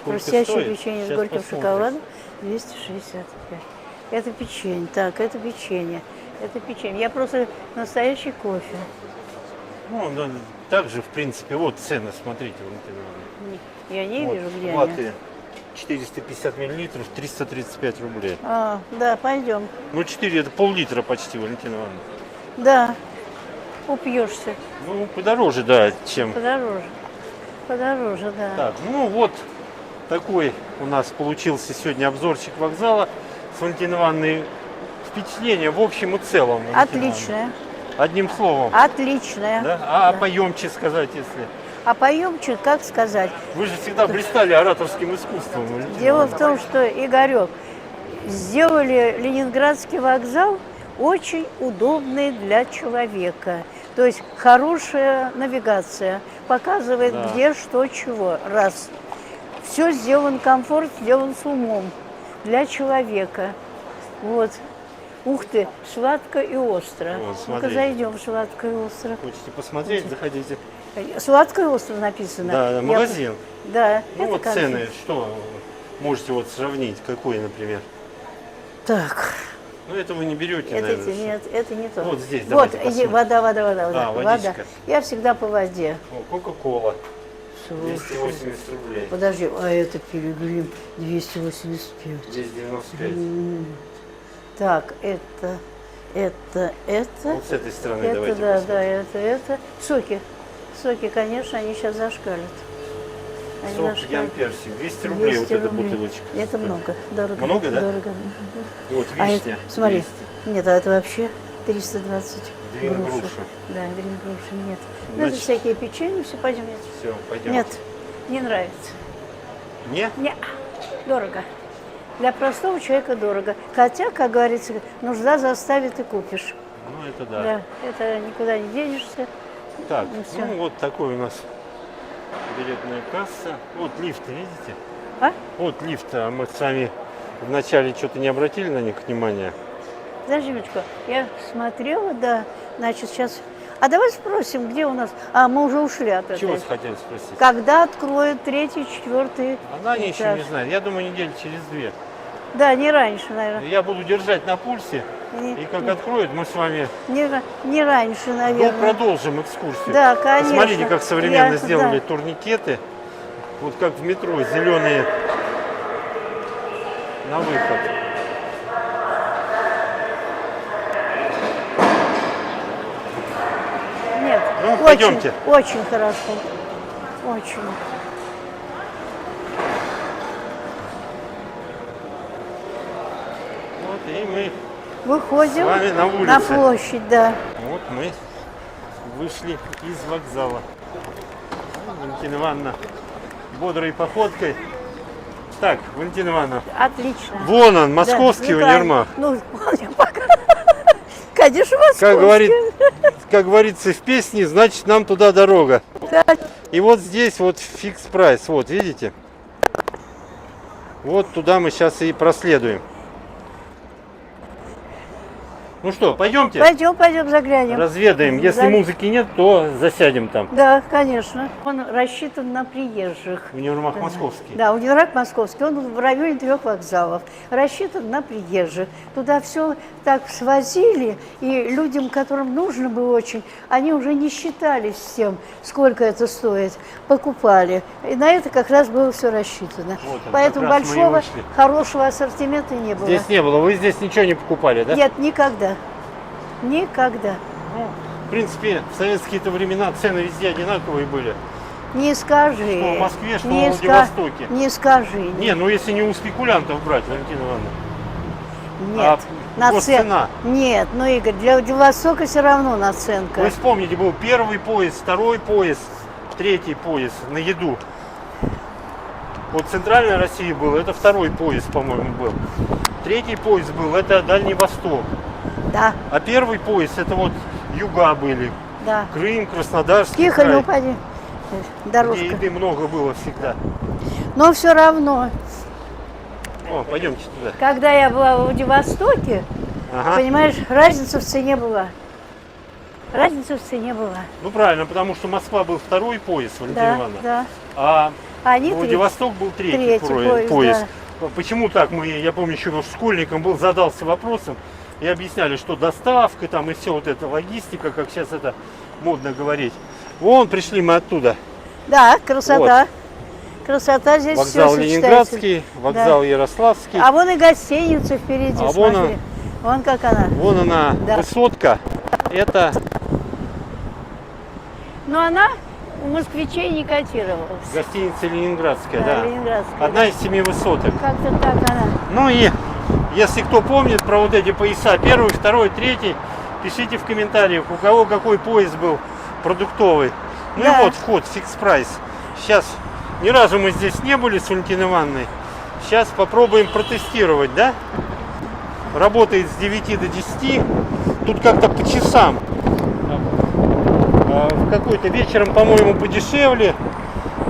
Сколько Хрустящее стоит? печенье с Сейчас горьким посмотрим. шоколадом 265. Это печенье. Так, это печенье. Это печенье. Я просто настоящий кофе. Ну, да, также, в принципе, вот цены, смотрите. Валентина Ивановна. Я не Вот, вижу, где они. ваты 450 миллилитров, 335 рублей. А, да, пойдем. Ну, 4 это пол-литра почти, Валентина Ивановна. Да, упьешься. Ну, подороже, да, чем... Подороже. Подороже, да. Так, ну вот такой у нас получился сегодня обзорчик вокзала с Валентиной Ивановной. Впечатление в общем и целом. Валентина Ивановна. Отличное. Одним словом. Отличное. Да? А Да. поемче сказать, если... А поемчик, как сказать? Вы же всегда блистали ораторским искусством. Валентина Дело в Ивановна. том, что, Игорек, сделали Ленинградский вокзал очень удобный для человека. То есть хорошая навигация, показывает, Да. где, что, чего. Раз. Все сделан комфорт, сделан с умом для человека. Вот. Ух ты, сладко и остро. Вот, Ну-ка смотрите. зайдем, сладко и остро. Хотите посмотреть, заходите. Сладко и остро написано. Да, Я- магазин. Да. Ну это вот как цены, же. что можете вот сравнить, какой, например. Так. Ну это вы не берете, Это, наверное. нет, это не то. Вот здесь Вот, давайте иди, посмотрим. вода. А, Вода. водичка. Я всегда по воде. О, Кока-кола. слушай. 280 рублей. Подожди, а это пилигрим 285. Здесь 95. Так, это. Вот с этой стороны Это, давайте да, посмотрим. да, это. Соки. Соки, конечно, они сейчас зашкалят. Они Сок зашкалят. Ян Персик. 200 рублей 200 вот эта рублей. бутылочка. Это много, дорого. Много, да? Дорого. Вот А вишня. это, смотри, 200. нет, а это вообще 320 Грин груши. груша. Да, грин груши нет. Ну, это Значит- всякие печенья, все, пойдем. Нет. Все, пойдем. Нет, не нравится. Не? Не, дорого. Для простого человека дорого. Хотя, как говорится, нужда заставит и купишь. Ну это да. Да, это никуда не денешься. Так, Ну, всё. ну вот такой у нас билетная касса. Вот лифт, видите? А? Вот лифт, а мы с вами вначале что-то не обратили на них внимания. Подожди минуточку, я смотрела, да, значит, сейчас... А давай спросим, где у нас... А, мы уже ушли от Чего этого. вы хотели спросить? Когда откроют 3-й, 4-й Она они еще этаж? не знает. Я думаю, недели через 2. Да, не раньше, наверное. Я буду держать на пульсе. И как откроют, мы с вами Не раньше, наверное. продолжим экскурсию. Да, конечно. Посмотрите, как современно Я- сделали да. турникеты. Вот как в метро, зеленые на выход. Нет, Ну, очень, пойдемте. очень хорошо. Очень. Вот, и мы, Выходим С вами на улице. на площадь, да. вот мы вышли из вокзала. Валентина Ивановна бодрой походкой. Так, Валентина Ивановна, Отлично. вон он, московский Да, универмаг. Ну, пока. Конечно, московский. Как говорится в песне, значит нам туда дорога. Да. И вот здесь вот фикс прайс, вот видите? Вот туда мы сейчас и проследуем. Ну что, пойдемте, Пойдем, заглянем. разведаем. Если музыки нет, то засядем там. Да, конечно. Он рассчитан на приезжих. Универмаг московский. Да, универмаг московский. Он в районе 3 вокзалов. Рассчитан на приезжих. Туда все так свозили, и людям, которым нужно было очень, они уже не считались с тем, сколько это стоит. Покупали. И на это как раз было все рассчитано. Вот он, Поэтому как раз мы и большого, вышли. хорошего ассортимента не было. Здесь не было, вы здесь ничего не покупали, да? Нет, никогда. Никогда. Ну, в принципе, в советские-то времена цены везде одинаковые были. Не скажи. Что в Москве, что Не в ска- Владивостоке. Не скажи. Не, ну если не у спекулянтов брать, Валентина Ивановна. Нет. А госцена? Нет, ну, Игорь, для Владивостока все равно наценка. Вы вспомните, был первый поезд, второй поезд, третий поезд на еду. Вот центральная Россия был, это второй поезд, по-моему, был. Третий поезд был, это Дальний Восток. Да, А первый поезд, это вот юга были. да. Крым, Краснодарский Тихо, не край, упади. где Дорожка. еды много было всегда. Но все равно, О, пойдемте туда. когда я была в Владивостоке, Ага. понимаешь, разница в цене была. Разница в цене была. Ну правильно, потому что Москва был второй поезд, Валентина Да, Ивановна. да. А Они Владивосток был третий Третий поезд. поезд, Почему так? Я помню, еще школьником был, задался вопросом, и объясняли, что доставка там и все вот это, логистика, как сейчас это модно говорить. Вон, пришли мы оттуда. Да, красота. Красота здесь Вокзал все Ленинградский, вокзал Ярославский. А вон и гостиница впереди, А смотри. вон Вон как она. Вон она, Да. высотка. Это Но она у москвичей не котировалась. гостиница Ленинградская, Да, да. Ленинградская. Одна из 7 высоток. Как-то так она. Ну и если кто помнит про вот эти пояса, первый, второй, третий, пишите в комментариях, у кого какой поезд был продуктовый. Ну Да. и вот вход, фикс прайс. Сейчас, ни разу мы здесь не были с Валентиной Ивановной. Сейчас попробуем протестировать, да? Работает с 9 до 10. Тут как-то по часам. В какой-то вечером, по-моему, подешевле.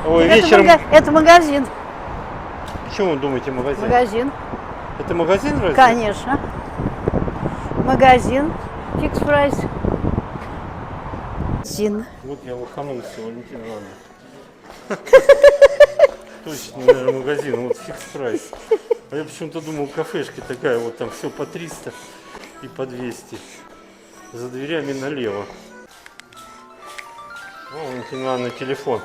Ой, вечером... Это магазин. Почему вы думаете магазин? Магазин, Это магазин разве? конечно. Магазин. Фикс прайс. Магазин. Вот я лоханулся, Валентина Ивановна. Точно, наверное, магазин, вот фикс прайс. А я почему-то думал, кафешка такая, вот там все по 300 и по 200. За дверями налево. О, Валентина Ивановна, телефон.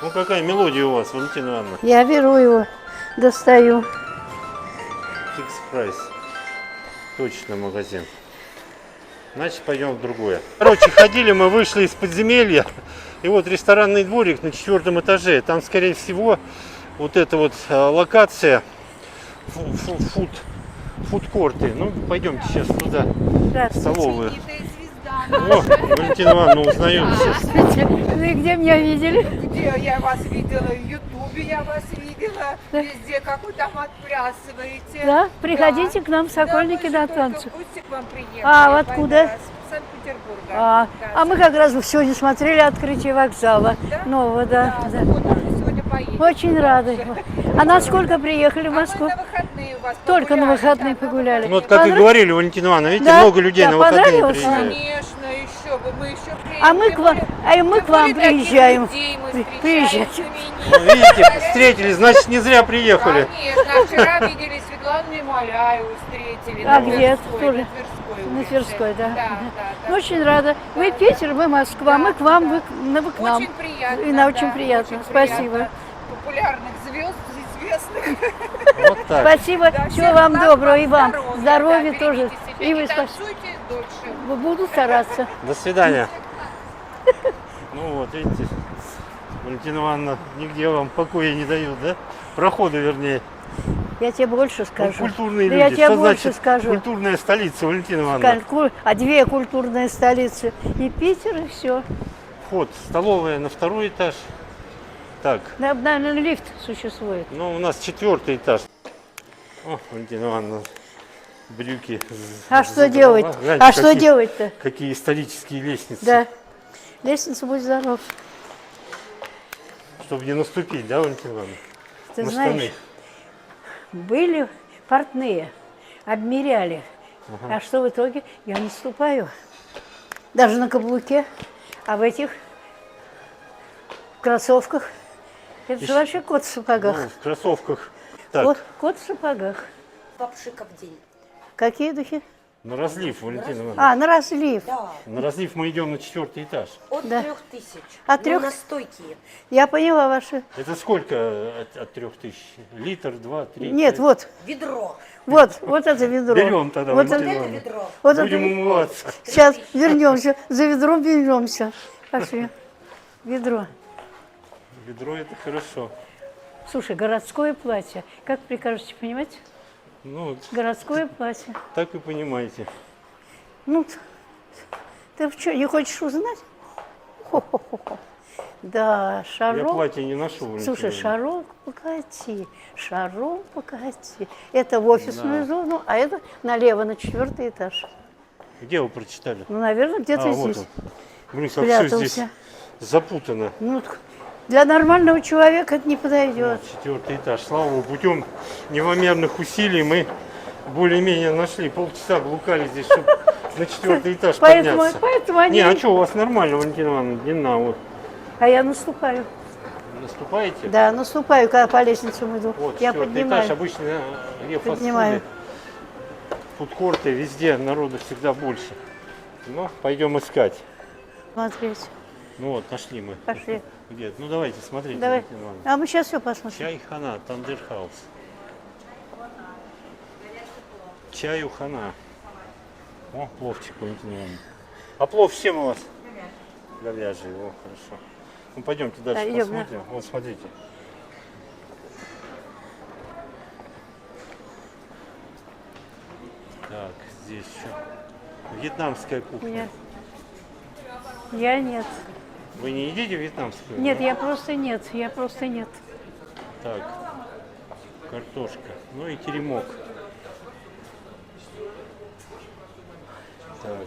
Ну какая мелодия у вас, Валентина Ивановна? Я беру его, достаю. Фикс прайс. Точно магазин. Значит, пойдем в другое. Короче, ходили мы, вышли из подземелья. И вот ресторанный дворик на 4-м этаже. Там, скорее всего, вот эта вот локация фудкорты. Ну, пойдемте сейчас туда, в столовую. О, Валентина Ивановна узнает сейчас. Вы где меня видели? Где я вас видела? В Ютубе я вас видела. Везде, как вы там отплясываете. Да, приходите к нам в Сокольники да, на мы танцы. только в гости к вам приехали. А откуда? С Санкт-Петербурга. А мы как раз сегодня смотрели открытие вокзала. Да? Нового, да. Да, вот мы сегодня поедем. Очень рады. А на сколько приехали в А мы Москву? на выходные у вас Только на погуляли, выходные да, погуляли. Ну, вот как и говорили, Валентина Ивановна, видите, Да? много людей Да, на выходные понравилось? приезжают. Конечно, еще бы, мы еще приедем. А мы к вам, мы к вам приезжаем. Приезжайте. Ну, видите, встретились, значит, не зря приехали. Конечно, а вчера видели Светлану Немоляеву, встретили. А на где? Тверской, Тоже? На На Тверской, да. Да. Очень рада. Вы Питер, мы Москва, мы к вам, вы к нам. Очень приятно. И нам очень приятно. очень Спасибо. приятно. Популярных звезд, известных. Вот так. Спасибо. Да, Всего всех вам благ, доброго и вам. здоровья, Здоровья да, тоже. берегите себя, И вы не спасибо. танцуйте дольше. Буду стараться. До свидания. Ну вот, видите, Валентина Ивановна нигде вам покоя не дает, да? Проходу, вернее. Я тебе больше Ну, скажу. культурные Да люди. я тебе Что больше значит скажу. культурная столица, Валентина Ивановна? А две культурные столицы. И Питер, и все. Вход, столовая на 2-й этаж. Так, Наверное, лифт существует. ну у нас 4-й этаж. О, Валентина Ивановна, брюки. А что задрала. делать? Гляньте, А что какие- делать-то? Какие исторические лестницы. Да. Лестница, будь здоров. Чтобы не наступить, да, Валентина Ивановна? Ты На знаешь, штаны. были портные, обмеряли. А что в итоге? Я наступаю. Даже на каблуке. А в этих кроссовках. Это же вообще кот в сапогах. Ну, в кроссовках. Так, Кот в сапогах. Вообще как день. Какие духи? на разлив, Валентина Ивановна. А, на разлив. Да, На разлив мы идем на 4-й этаж. от Да. 3000. От Ну, трех? настойки. Я поняла ваши. Это сколько от 3000? Литр, 2, 3? Нет, вот. Ведро. Вот это ведро. Берем тогда, Вот Валентина это, Это Ивановна. ведро. вот это. Будем умываться. Сейчас вернемся. За ведром вернемся. Пошли. Ведро. Ведро это хорошо. Слушай, городское платье. Как прикажете понимать? Ну, Городское платье. так и понимаете. Ну, ты что, не хочешь узнать? Хо-хо-хо. Да, Я шаром. платье не ношу, Валентина Слушай, Ивановна. шаром покати, шаром покати. Это в офисную зону, а это налево на 4-й этаж. Где вы прочитали? Ну, наверное, где-то вот здесь. он. Блин, как все здесь Спрятался. запутано. Ну, для нормального человека это не подойдет. 4-й этаж. Слава богу, путем невомерных усилий мы более-менее нашли. Полчаса блукали здесь, чтобы на 4-й этаж подняться. Поэтому они... Не, а что, у вас нормально, Валентина Ивановна, длина вот. А я наступаю. Наступаете? Да, наступаю, когда по лестницам иду. Вот, Я 4-й поднимаю. этаж, обычно Поднимаю. фудкорты, везде народу всегда больше. Ну, пойдем искать. Смотреть. Ну вот, нашли мы. Пошли. Где? Ну давайте, смотрите, Давай. Валентина Ивановна. А мы сейчас все посмотрим. Чай хана, Тандерхаус. Чаю хана. О, пловчик, Валентина Ивановна. А плов с чем у вас? Говяжий, о, хорошо. Ну пойдемте дальше Да, идем, посмотрим. Вот смотрите. Так, здесь еще вьетнамская кухня. Нет. Я нет. Вы не едите вьетнамскую? Нет, да? я просто нет. Так, картошка. Ну и теремок. Так.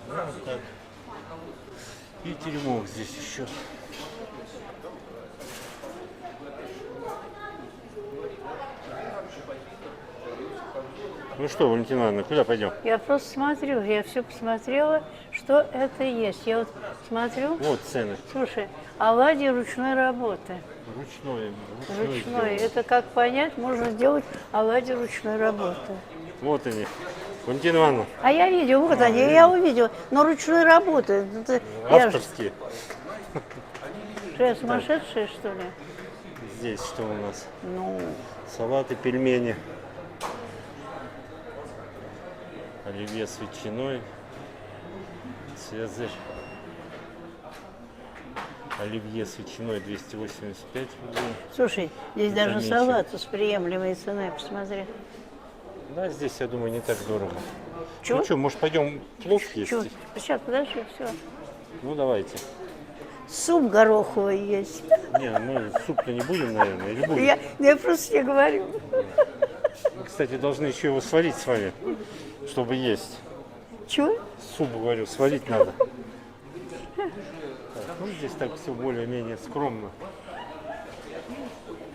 Ну, вот так. И теремок здесь еще. Ну что, Валентина Ивановна, куда пойдем? Я просто смотрю, я все посмотрела, что это есть. Я вот смотрю, Вот цены. слушай, оладьи ручной работы. Ручной. Ручной. Это как понять, можно сделать оладьи ручной работы. Вот они. Валентина Ивановна, А я видела, вот они, я увидела. Но ручной работы. Я же авторские. сумасшедшая, что ли? Здесь что у нас? Ну, Салаты, пельмени. Оливье с ветчиной. Цезарь. Оливье с ветчиной 285 рублей. слушай, здесь Это даже нечего. салат с приемлемой ценой, посмотри. Да, здесь, я думаю, не так дорого. Чего? Ну что, может, пойдем плов есть? Чё? Сейчас, подожди, все. Ну, давайте. Суп гороховый есть. Не, мы суп-то не будем, наверное, или будем? Я просто тебе говорю. Мы, кстати, должны еще его сварить с вами, чтобы есть. Чего? Суп, говорю, сварить надо. Так, ну, здесь так все более-менее скромно.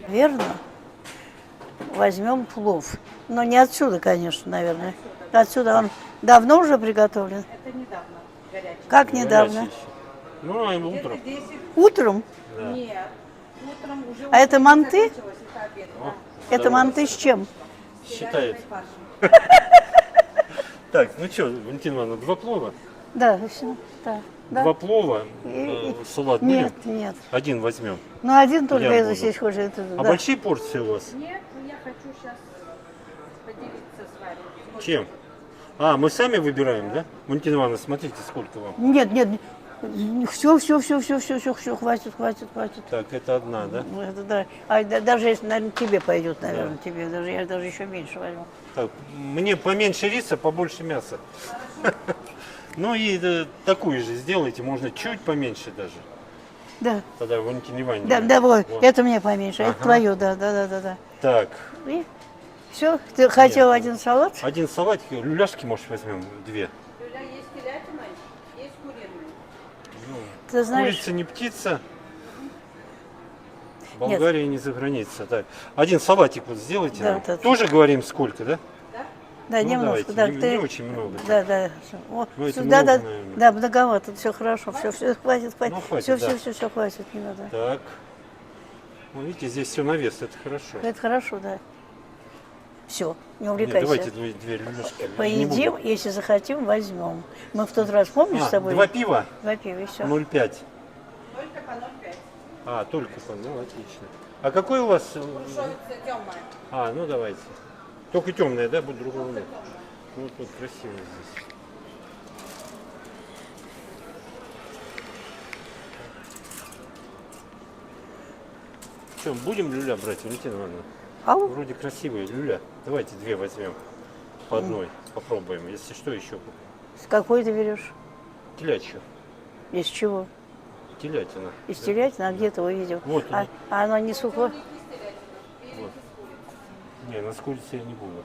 Верно. Возьмем плов. Но не отсюда, конечно, наверное. Отсюда он давно уже приготовлен? Это недавно горячий. Как недавно? Горячий еще. Ну, а утром. 10. Утром? Нет. Утром уже А это манты? закончилось, это обед. Это манты с чем? Считает. Так, ну что, Валентина Ивановна, два плова? Да, все. Да. Да. Два плова, И- салат Нет, будем? нет. Один возьмем. Ну, один только Я это буду. здесь хочет. Это, А да. большие порции у вас? Нет, ну я хочу сейчас поделиться с вами. Чем? А, мы сами выбираем, да? Валентина Ивановна, смотрите, сколько вам. Нет, нет. Все, хватит. Так, это одна, да? Ну, это да. Даже если, наверное, тебе пойдет, наверное, тебе. Я даже еще меньше возьму. Так, мне поменьше риса, побольше мяса. Ну и такую же сделайте, можно чуть поменьше даже. Да. Тогда Валентина Ивановна. Да, да, вот. Вот. Это мне поменьше, это Ага. твое, да. Так, И все. Ты хотел один салат? один салатик, люляшки, может, возьмем две. Люля есть телятина, есть куриная. Ты знаешь, Курица не птица. Болгария не за граница. Так, один салатик вот сделайте. Да, нам. да. Тоже говорим сколько, да? да, Ну, немножко, давайте, да. не очень много. Да. Вот. Ну, это Да, много, наверное. да, многовато, все хорошо, все, хватит. Ну, хватит, Все, да. все, хватит, не надо. Так. Ну, видите, здесь все на вес, это хорошо. Это хорошо, да. Все, не Нет, увлекайся. давайте две люляшки. Не Поедим, буду. если захотим, возьмем. Мы в тот раз, помнишь, с тобой? Два пива? Два пива, и все. 0,5. Только по 0,5. А, только по, ну, отлично. А какой у вас? Шовица темная. А, ну давайте. Только темная, да, будет другого нет. Ну, вот красиво здесь. Что, будем люля брать, Валентина Ивановна? Ау. Вроде красивые люля. Давайте две возьмем. По одной. Попробуем. Если что, еще С какой ты берешь? телячью. Из чего? Телятина. Из телятины? А где ты его видел? Вот он. А оно не сухое? Не, на с курицей я не буду.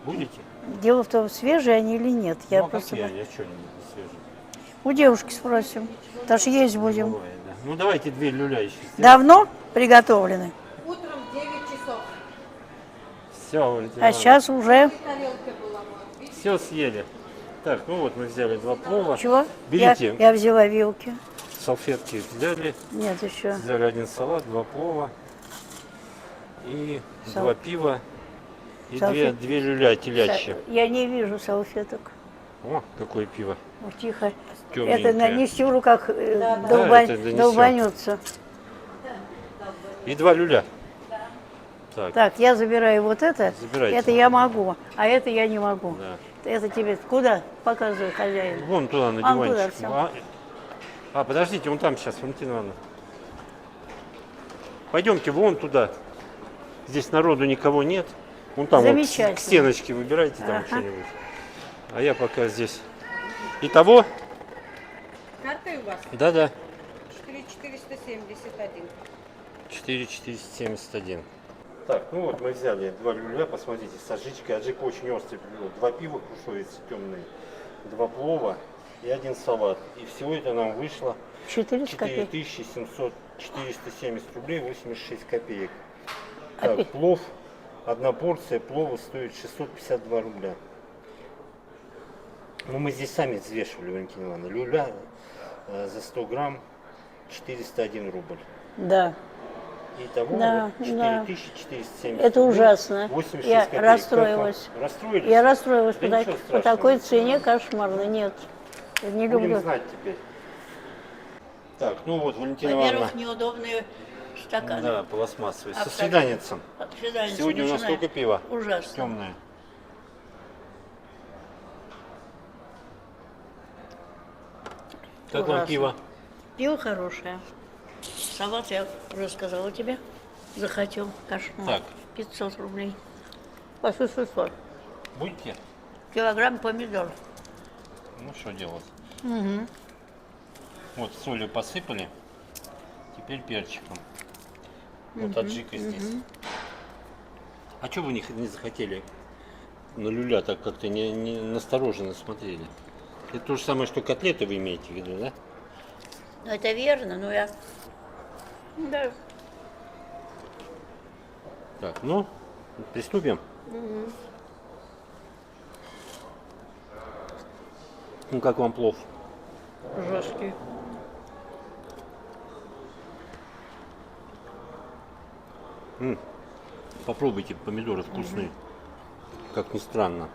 Будете? Дело в том, свежие они или нет. Я Ну, а просто какие? Я что, не буду свежие? у девушки спросим. Потому что есть будем. Давай, да. Ну давайте две люля еще сделаем. Давно приготовлены? Утром 9 часов. Все, Валентина А Ивановна. сейчас уже Тарелка была. Вот, видите? Все съели. Так, ну вот мы взяли два плова. чего? Берите. Я взяла вилки. Салфетки взяли. Нет, еще. Взяли один салат, два плова. И два пива. И Салфет- две люля телячьи. Я не вижу салфеток. О, какое пиво. Ну, тихо. Тёмненькое. Это нанести в руках Да, это донесём. долбанется. И два люля. Так, Так, я забираю вот это. Забирайте. Это я могу, а это я не могу. да. Это тебе куда? Показывай, хозяин. Вон туда, на Вон туда диванчик. всё. Подождите, вон там сейчас, Валентина Ивановна. Пойдемте вон туда. Здесь народу никого нет. Вон там вот Замечательно. к стеночке выбирайте там Ага. что-нибудь. А я пока здесь. Итого? Карты у вас? Да-да. 4471. 4471. Так, ну вот мы взяли два люля, посмотрите, с аджичкой. Аджика очень острый привел. Два пива крушовицы темные, два плова и один салат. И всего это нам вышло 400 копеек. 470 рублей 86 копеек. Опять. Так, плов, одна порция плова стоит 652 рубля. Ну, мы здесь сами взвешивали, Валентина Ивановна. Люля за 100 грамм 401 рубль. Да. Итого Да, вот да. 4470. Это ужасно. 86 Я копеек. расстроилась. Как вам? Расстроились? Я расстроилась Да ничего по страшного. такой цене кошмарной. Нет, я не Будем люблю. знать теперь. Так, ну вот, Валентина Ивановна. Во-первых, неудобные стаканы. Да, пластмассовый. Со Абсолютно. свиданицем. До свидания. Сегодня у нас Начинаем. сколько пива? Ужасно. Темное. Как вам Ужасно. пиво? Пиво хорошее. Салат я уже сказала тебе. Захотел кошмар. Так. 500 рублей. Ой, 600. Будете? Килограмм помидор. Ну, что делать? Вот солью посыпали. Теперь перчиком. Вот аджика здесь. А что вы не захотели на люля так как-то не настороженно смотрели? Это то же самое, что котлеты вы имеете в виду, да? Ну, это верно, но я... Да. Так, ну, приступим. Ну, как вам плов? Жесткий. Попробуйте, помидоры вкусные. Как ни странно.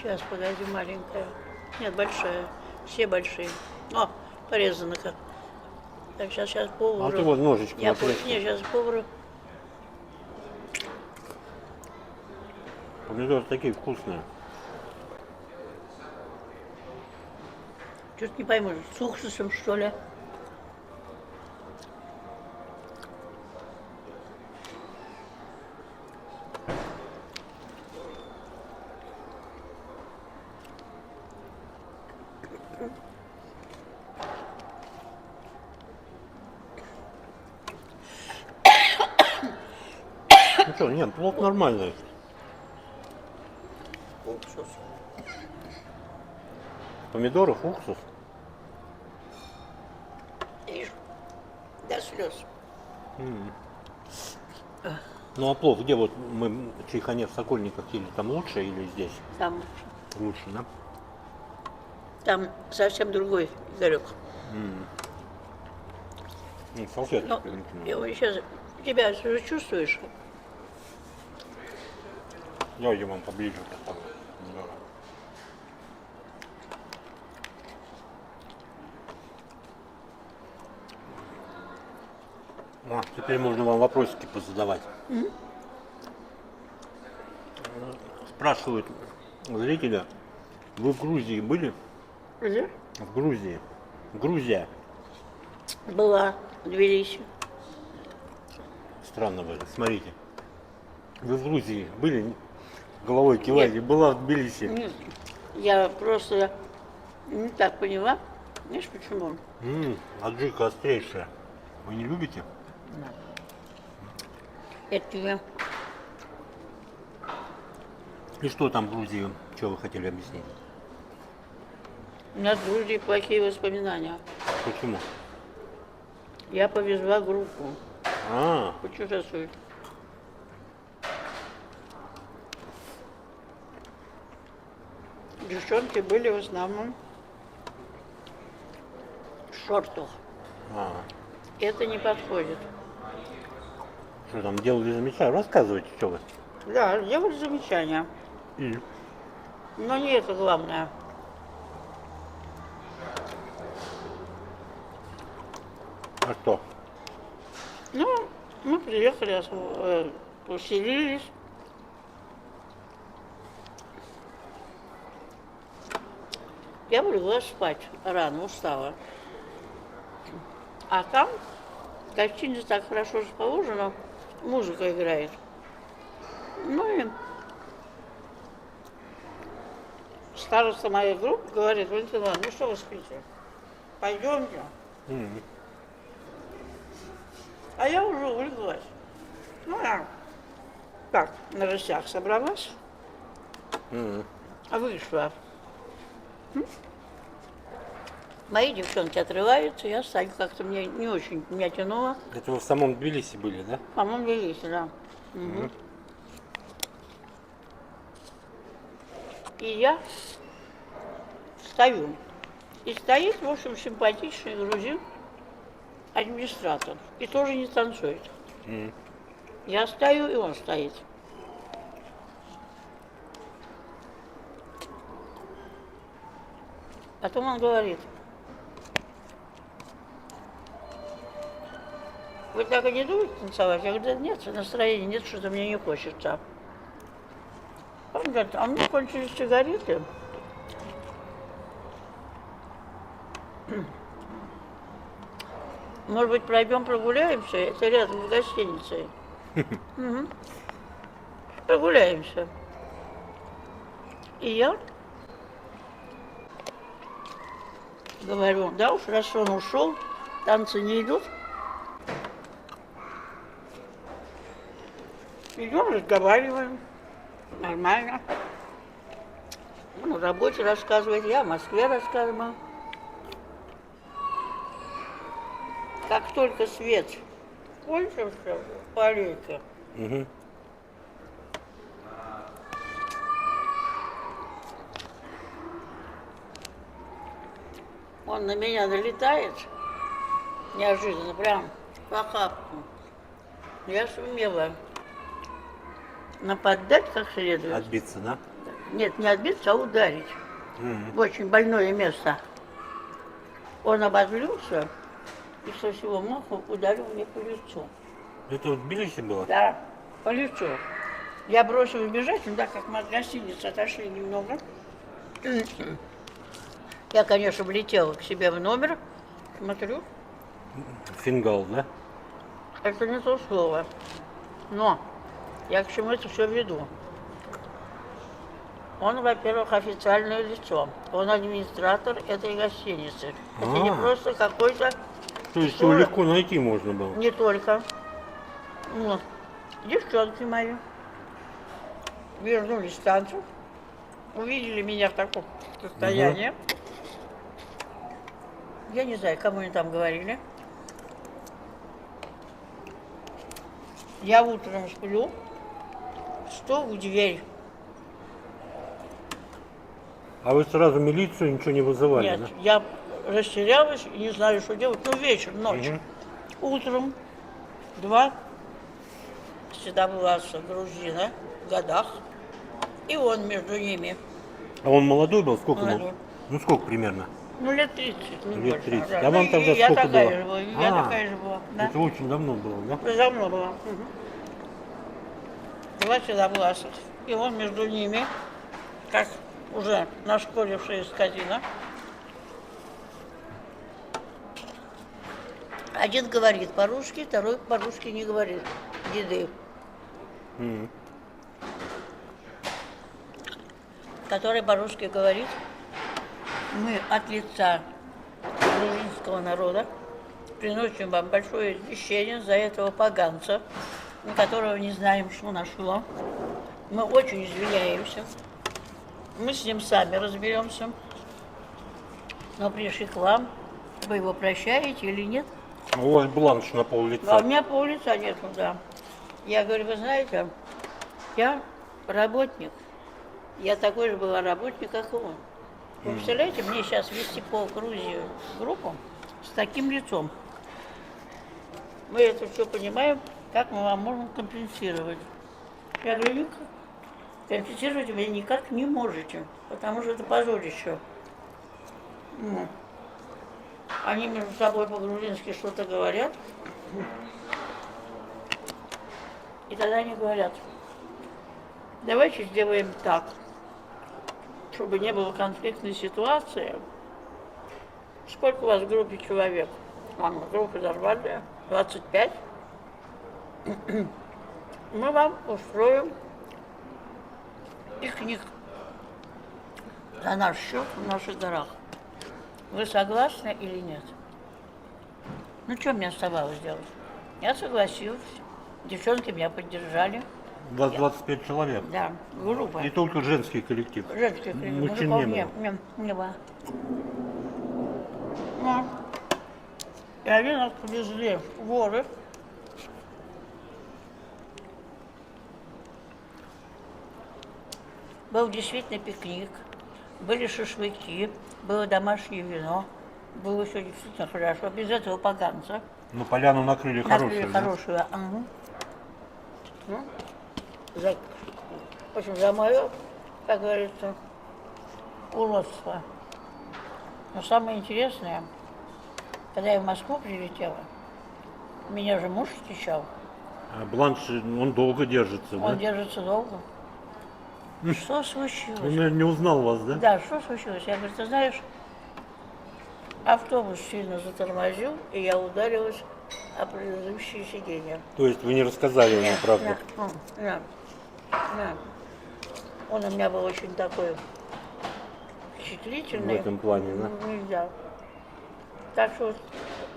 Сейчас, погоди, маленькая. Нет, большая. Все большие. О, порезано как. Так, сейчас повару. А ты вот ножичком Я отрежьте. Не, сейчас повару. Помидоры такие вкусные. Что-то не пойму, с уксусом, что ли? Ну что, нет, плов нормальный. Уксус. Помидоров, уксус. Видишь? До слез. Ну а плов, где вот мы чайхане в Сокольниках ели, там лучше или здесь? Там, Лучше, да? там совсем другой Игорек. Ну, салфетки. Ну, его сейчас, тебя же чувствуешь? Давайте вам поближе. Так. Да. Теперь можно вам вопросики позадавать. Спрашивают зрителя, вы в Грузии были? Где? В Грузии. Грузия. Была в Тбилиси. Странно вы. Смотрите. Вы в Грузии были? Головой киваете. Была в Тбилиси. Нет, я просто не так поняла. Знаешь почему? Аджика острейшая. Вы не любите? Это тебе И что там в Грузии? Что вы хотели объяснить? у нас в Грузии плохие воспоминания. Почему? Я повезла группу А, путешествовать. Девчонки были в основном в шортах. Это не подходит. что там делали замечания? Рассказывайте, что вы. Да, делали замечания, И? но не это главное. А что? Ну, мы приехали, поселились. Я легла спать рано, устала. А там в гостинице так хорошо расположено, музыка играет. Ну и староста моей группы говорит: Валентина Ивановна, ну что вы спите? Пойдемте. А я уже улеглась. Ну, я так, на рысях собралась, вышла. Мои девчонки отрываются, я стою, как-то мне не очень меня тянуло. Это вы в самом Тбилиси были, да? По-моему, Тбилиси, да. И я стою. И стоит, в общем, симпатичный грузин, администратор, и тоже не танцует. Я стою, и он стоит. Потом он говорит: вы так и не думаете танцевать? Я говорю: да нет, настроения нет, что-то мне не хочется. Он говорит: а мне кончились сигареты. Может быть, пройдем прогуляемся? Это рядом с гостиницей. Мгм. Прогуляемся. И я говорю: да уж, раз он ушел, танцы не идут. Идем, разговариваем. Нормально. Он о работе рассказывает, я о Москве рассказываю. Как только свет кончился в аллейке, он на меня налетает неожиданно, прям по охапку. Я сумела нападать как следует. Отбиться, да? Нет, не отбиться, а ударить. В очень больное место. Он обозлился и со всего маху ударил мне по лицу. Это вот в Тбилиси было? Да, по лицу. Я бросилась бежать, ну да, как мы от гостиницы отошли немного. Я, конечно, влетела к себе в номер, смотрю, Фингал, да? это не то слово. Но я к чему это все веду? Он, во-первых, официальное лицо. Он администратор этой гостиницы. Это не просто какой-то... То есть его легко найти можно было? Не только. Ну, девчонки мои вернулись с танцев, увидели меня в таком состоянии. Я не знаю, кому они там говорили. Я утром сплю, стук в дверь. А вы сразу милицию ничего не вызывали, Нет, да? я растерялась и не знаю, что делать. Ну, вечер, ночь. Утром два седовласа грузина в годах, и он между ними. А он молодой был? Сколько Молодой. был? Ну, сколько примерно? Ну, лет 30, не Лет больше. 30. Да. А вам Ну, тогда и я сколько такая было? же была, и я такая же была. Да. Это очень давно было, да? Давно была. Два седовласых. И он между ними, как уже нашколившая скотина. Один говорит по-русски, второй по-русски не говорит. Деды. Который по-русски говорит: мы от лица грузинского народа приносим вам большое извещение за этого поганца, на которого не знаем, что нашло. Мы очень извиняемся. Мы с ним сами разберемся. Но пришли к вам. Вы его прощаете или нет? А у вас бланш на пол А у лица. меня пол-лица нету, да. Я говорю: вы знаете, я работник. Я такой же была работник, как и он. Вы представляете, мне сейчас вести по Грузии группу с таким лицом. Мы это все понимаем, как мы вам можем компенсировать. Я говорю: никак. Компенсировать вы никак не можете, потому что это позорище. Они между собой по-грузински что-то говорят. И тогда они говорят: давайте сделаем так, чтобы не было конфликтной ситуации. Сколько у вас в группе человек? Группа нормальная, 25. Мы вам устроим пикник за наш счет в наших горах. Вы согласны или нет? Ну, что мне оставалось делать? Я согласилась. Девчонки меня поддержали. У вас 25 человек. Да, группа. И только женский коллектив. Женских Мужчин мужиков не было. не было. Ну, и они нас повезли в горы. Был действительно пикник. были шашлыки, было домашнее вино. Было все действительно хорошо. Без этого поганца. Ну, поляну накрыли Накрыли хорошую, да? хорошую. Ага. Ну, за, в общем, за мое, как говорится, уродство. Но самое интересное, когда я в Москву прилетела, меня же муж встречал. А Бланш, он долго держится, Он да? держится долго. Что случилось? Он, наверное, не узнал вас, да? Да, что случилось? Я говорю, ты знаешь, автобус сильно затормозил, и я ударилась о предыдущее сиденье. То есть вы не рассказали ему правду? Да. Он у меня был очень такой впечатлительный. В этом плане, да? Нельзя. Так что вот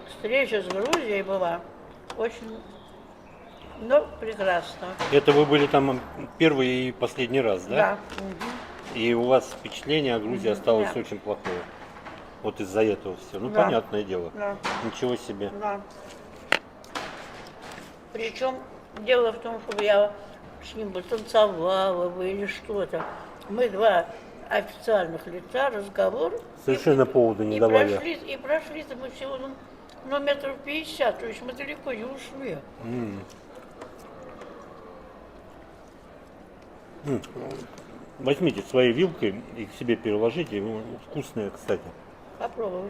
встреча с Грузией была очень, ну, прекрасно. Это вы были там первый и последний раз, да? Да. И у вас впечатление о Грузии осталось Да. очень плохое. Вот из-за этого все. Ну, Да. понятное дело. Да. Ничего себе. Да. Причем дело в том, чтобы я с ним бы танцевала бы или что-то. Мы два официальных лица, разговор. Совершенно повода не давали. И прошли-то мы всего ну, метров 50, то есть мы далеко не ушли. Возьмите своей вилкой и к себе переложите. Вкусные, кстати. Попробуй.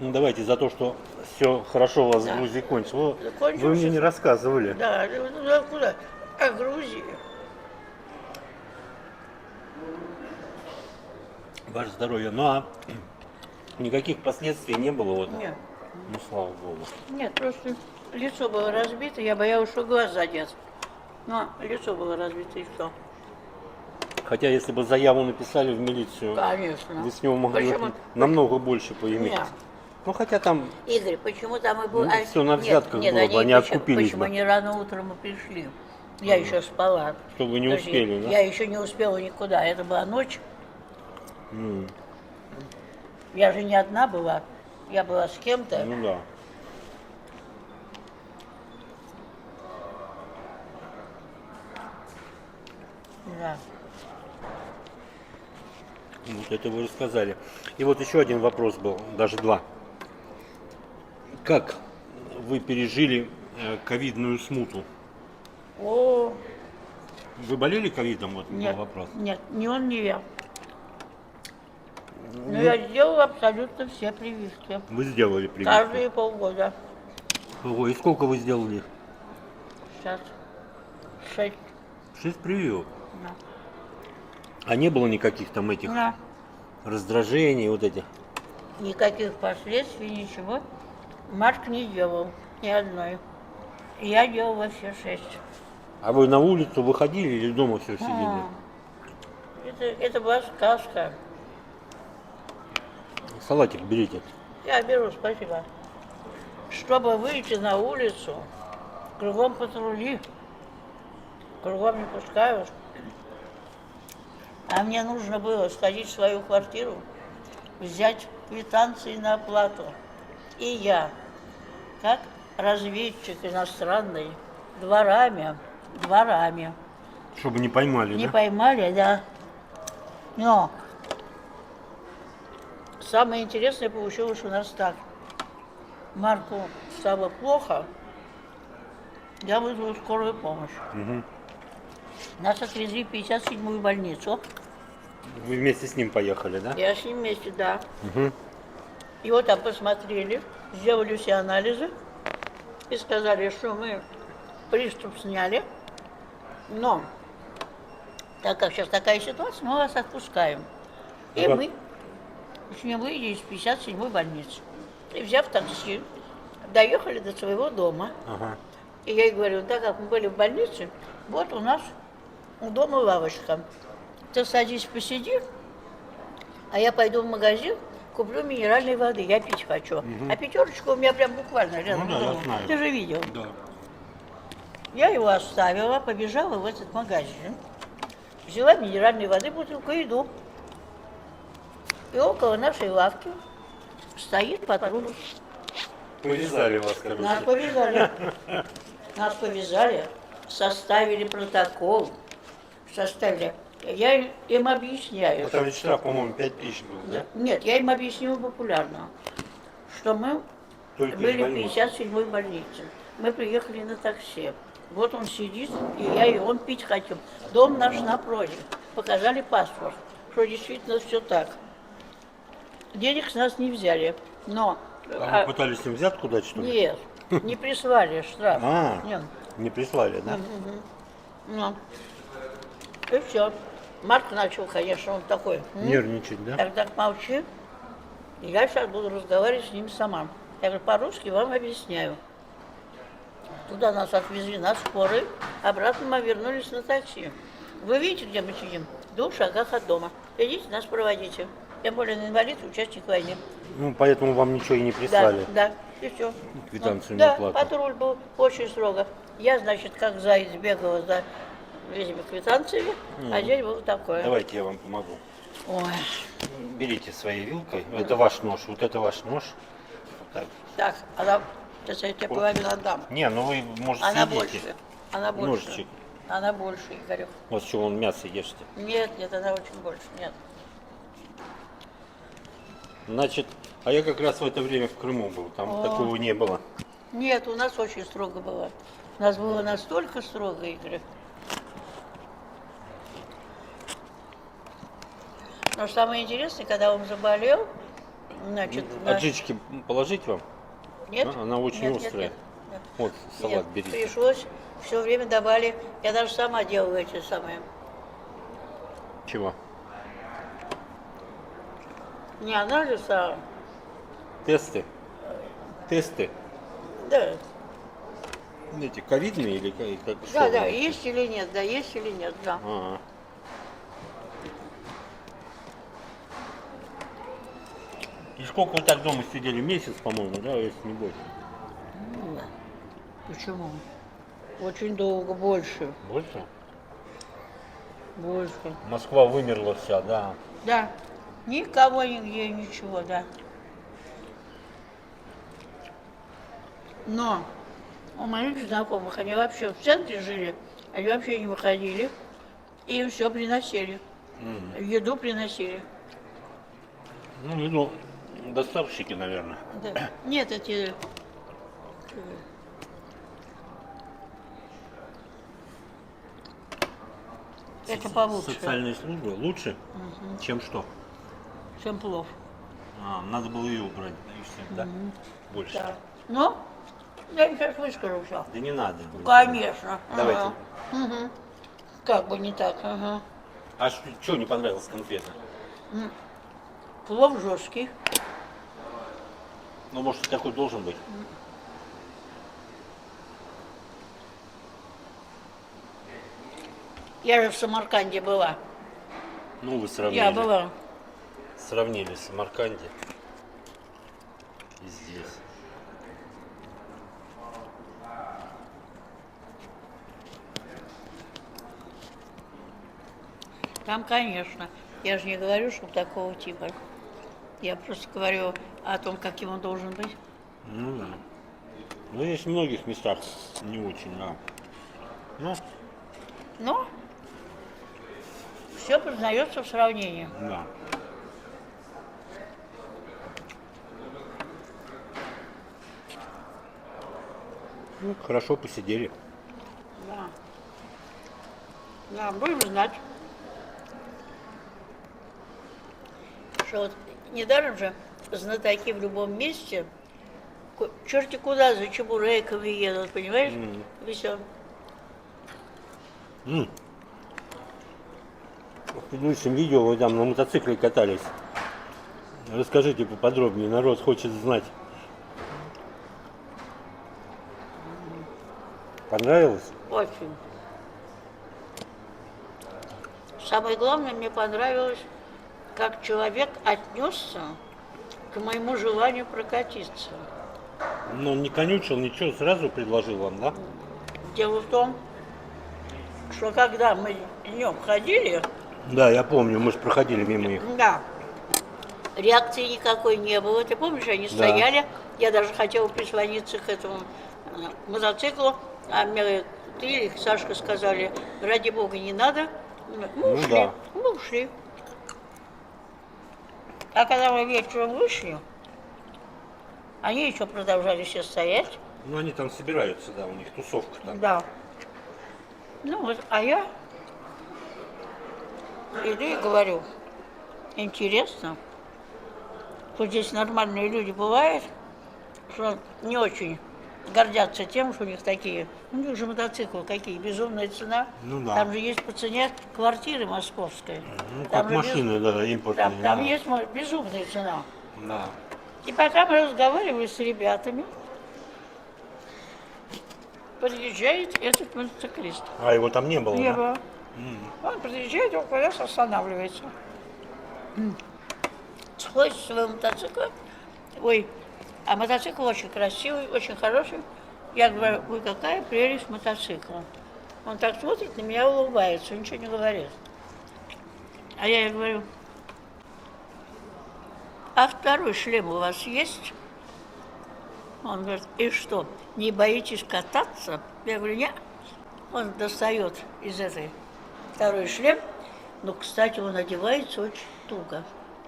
Ну, давайте за то, что все хорошо у вас Да. в Грузии кончилось. Вы Кончилось. мне не рассказывали. Да, ну куда? О Грузии. Ваше здоровье. Ну а никаких последствий не было? Вот. Нет. Ну, слава богу. Нет, просто лицо было разбито, я боялась, что глаз задет. Но лицо было разбито и все. Хотя, если бы заяву написали в милицию, Конечно. вы с него могли Почему? намного больше поиметь. Нет. Ну, хотя там Игорь, почему там и было? Ну, всё на взятках было бы, они почему, откупились почему бы. они рано утром и пришли? Я еще спала. Что вы не То есть успели, да? Я еще не успела никуда. Это была ночь. Я же не одна была. Я была с кем-то. ну да. Да. Вот это вы рассказали. И вот еще один вопрос был, даже два. Как вы пережили ковидную смуту? О, Вы болели ковидом? Вот нет, был вопрос. нет, ни он, ни я. Но я сделала абсолютно все прививки. Вы сделали прививку? Каждые полгода. Ого, и сколько вы сделали их? Сейчас 6. 6 прививок. Да. А не было никаких там этих Да. раздражений, вот этих? Никаких последствий, ничего. Марк не делал ни одной. Я делала все 6. А вы на улицу выходили или дома все сидели? Это была сказка. Салатик берите. Я беру, спасибо. Чтобы выйти на улицу, кругом патрули, кругом не пускают. А мне нужно было сходить в свою квартиру, взять квитанции на оплату. И я, как разведчик иностранный, дворами, Чтобы не поймали, не да? поймали, да. Но самое интересное получилось у нас так. Марку стало плохо, я вызвала скорую помощь. Нас отвезли в 57-ю больницу. Вы вместе с ним поехали, да? Я с ним вместе, да. Его там посмотрели, сделали все анализы и сказали, что мы приступ сняли, но так как сейчас такая ситуация, мы вас отпускаем. И Да. мы с ним выйдя из 57-й больницы. И взяв такси, доехали до своего дома. Ага. И я ей говорю, так как мы были в больнице, вот у нас у дома лавочка. Ты садись, посиди, а я пойду в магазин, куплю минеральной воды, я пить хочу. А пятерочка у меня прям буквально рядом. Ну да, с я домом. знаю. Ты же видел. Да. Я его оставила, побежала в этот магазин, взяла минеральной воды, бутылку и иду. И около нашей лавки стоит патруль. Повязали вас, короче. Нас повязали. Нас повязали, составили протокол. Составили. Я им объясняю. там ведь штраф, по-моему, 5000 был, да? Нет, я им объяснила популярно, что мы Только из были в больницы. 57-й больнице. Мы приехали на такси. Вот он сидит, и я и он пить хотим. Дом наш напротив. Показали паспорт, что действительно все так. Денег с нас не взяли, но... А вы пытались с ним взятку дать, что ли? Нет, не прислали штраф. А, Нет. не прислали, да? Ну, и все. Марк начал, конечно, он такой. Нервничать, да? Так молчи. И я сейчас буду разговаривать с ним сама. Я говорю, по-русски вам объясняю. Туда нас отвезли на скорой, обратно мы вернулись на такси. Вы видите, где мы сидим? В 2 шагах от дома. Идите, нас проводите. Я более инвалид, участник войны. Ну, поэтому вам ничего и не прислали. Да, и все. Квитанцию на Да, оплату. патруль был очень строго. Я, значит, как заяц бегала за этими квитанциями, а здесь было такое. Давайте я вам помогу. Ой, Берите своей вилкой. Это ваш нож, вот это ваш нож. Вот так. так, она, сейчас я тебе половину отдам. Не, ну вы, может, Она съедите. больше. Она больше. Ножичек. Она больше, Игорек. Вот с чего он мясо ешьте. Нет, нет, она очень больше. Нет. Значит, а я как раз в это время в Крыму был, там такого не было. Нет, у нас очень строго было. У нас было настолько строго, Игорь. Но самое интересное, когда он заболел, значит... Аджички положить вам? Нет? Она очень Нет, острая. Нет. Вот, салат Нет, берите. пришлось, все время давали, я даже сама делала эти самые. Чего? Не анализ, а... Тесты? Тесты? Да, Эти ковидные или как? что да, вы? да, есть или нет, да, есть или нет, да. Ага. И сколько вы так дома сидели? Месяц, по-моему, да, если не больше? Почему? Очень долго, больше. Больше? Больше. Москва вымерла вся, да. Да. Никого, нигде, ничего, да. Но у моих знакомых, они вообще в центре жили, они вообще не выходили, и им все приносили. Еду приносили. Ну, еду доставщики, наверное. Да. Нет, эти... Это получше, Социальные службы лучше, чем что? чем плов. А, надо было ее убрать, и все, да? Больше. Да. Ну, я им сейчас выскажу все. Да не надо. Конечно. Давайте. Ага. Мгм. Как бы не так. Ага. А что не понравилось конкретно? Плов жесткий. Ну, может, такой должен быть. Я же в Самарканде была. Ну, вы сравнили. Я была. Сравнили в Самарканде и здесь. Там, конечно. Я же не говорю, что такого типа. Я просто говорю о том, каким он должен быть. Ну да. Ну, есть в многих местах не очень, да. Ну, Но все познается в сравнении. да. Ну, хорошо посидели. Да. Да, будем знать. Что вот недаром же знатоки в любом месте черти куда за чебуреками едут, понимаешь? И все. В предыдущем видео вы там на мотоцикле катались. Расскажите поподробнее, народ хочет знать. Понравилось? Очень. Самое главное, мне понравилось, как человек отнесся к моему желанию прокатиться. Ну, он не конючил, ничего, сразу предложил вам, да? Дело в том, что когда мы днем ходили, Да, я помню, мы же проходили мимо их. да, реакции никакой не было. Ты помнишь, они стояли, я даже хотела прислониться к этому мотоциклу, а мне говорят, ты или Сашка сказали, ради бога, не надо. Мы ушли. да. Мы ушли. А когда мы вечером вышли, они еще продолжали все стоять. Ну, они там собираются, да, у них тусовка там. Да. Ну вот, а я иду и говорю, интересно, что здесь нормальные люди бывают, что не очень гордятся тем, что у них такие, у них же мотоциклы какие, безумная цена. Ну да. Там же есть по цене квартиры московской. Ну, Там как же машины, да, импортные. Там да. есть безумная цена. Да. И пока мы разговаривали с ребятами, подъезжает этот мотоциклист. А его там не было, Не да? было. Он подъезжает, около нас останавливается. Сходит с своего мотоцикла. Ой, а мотоцикл очень красивый, очень хороший. Я говорю, ой, какая прелесть мотоцикла. Он так смотрит на меня, улыбается, ничего не говорит. А я ей говорю, а второй шлем у вас есть? Он говорит, и что, не боитесь кататься? Я говорю, нет. Он достает из этой второй шлем, но, кстати, он одевается очень туго.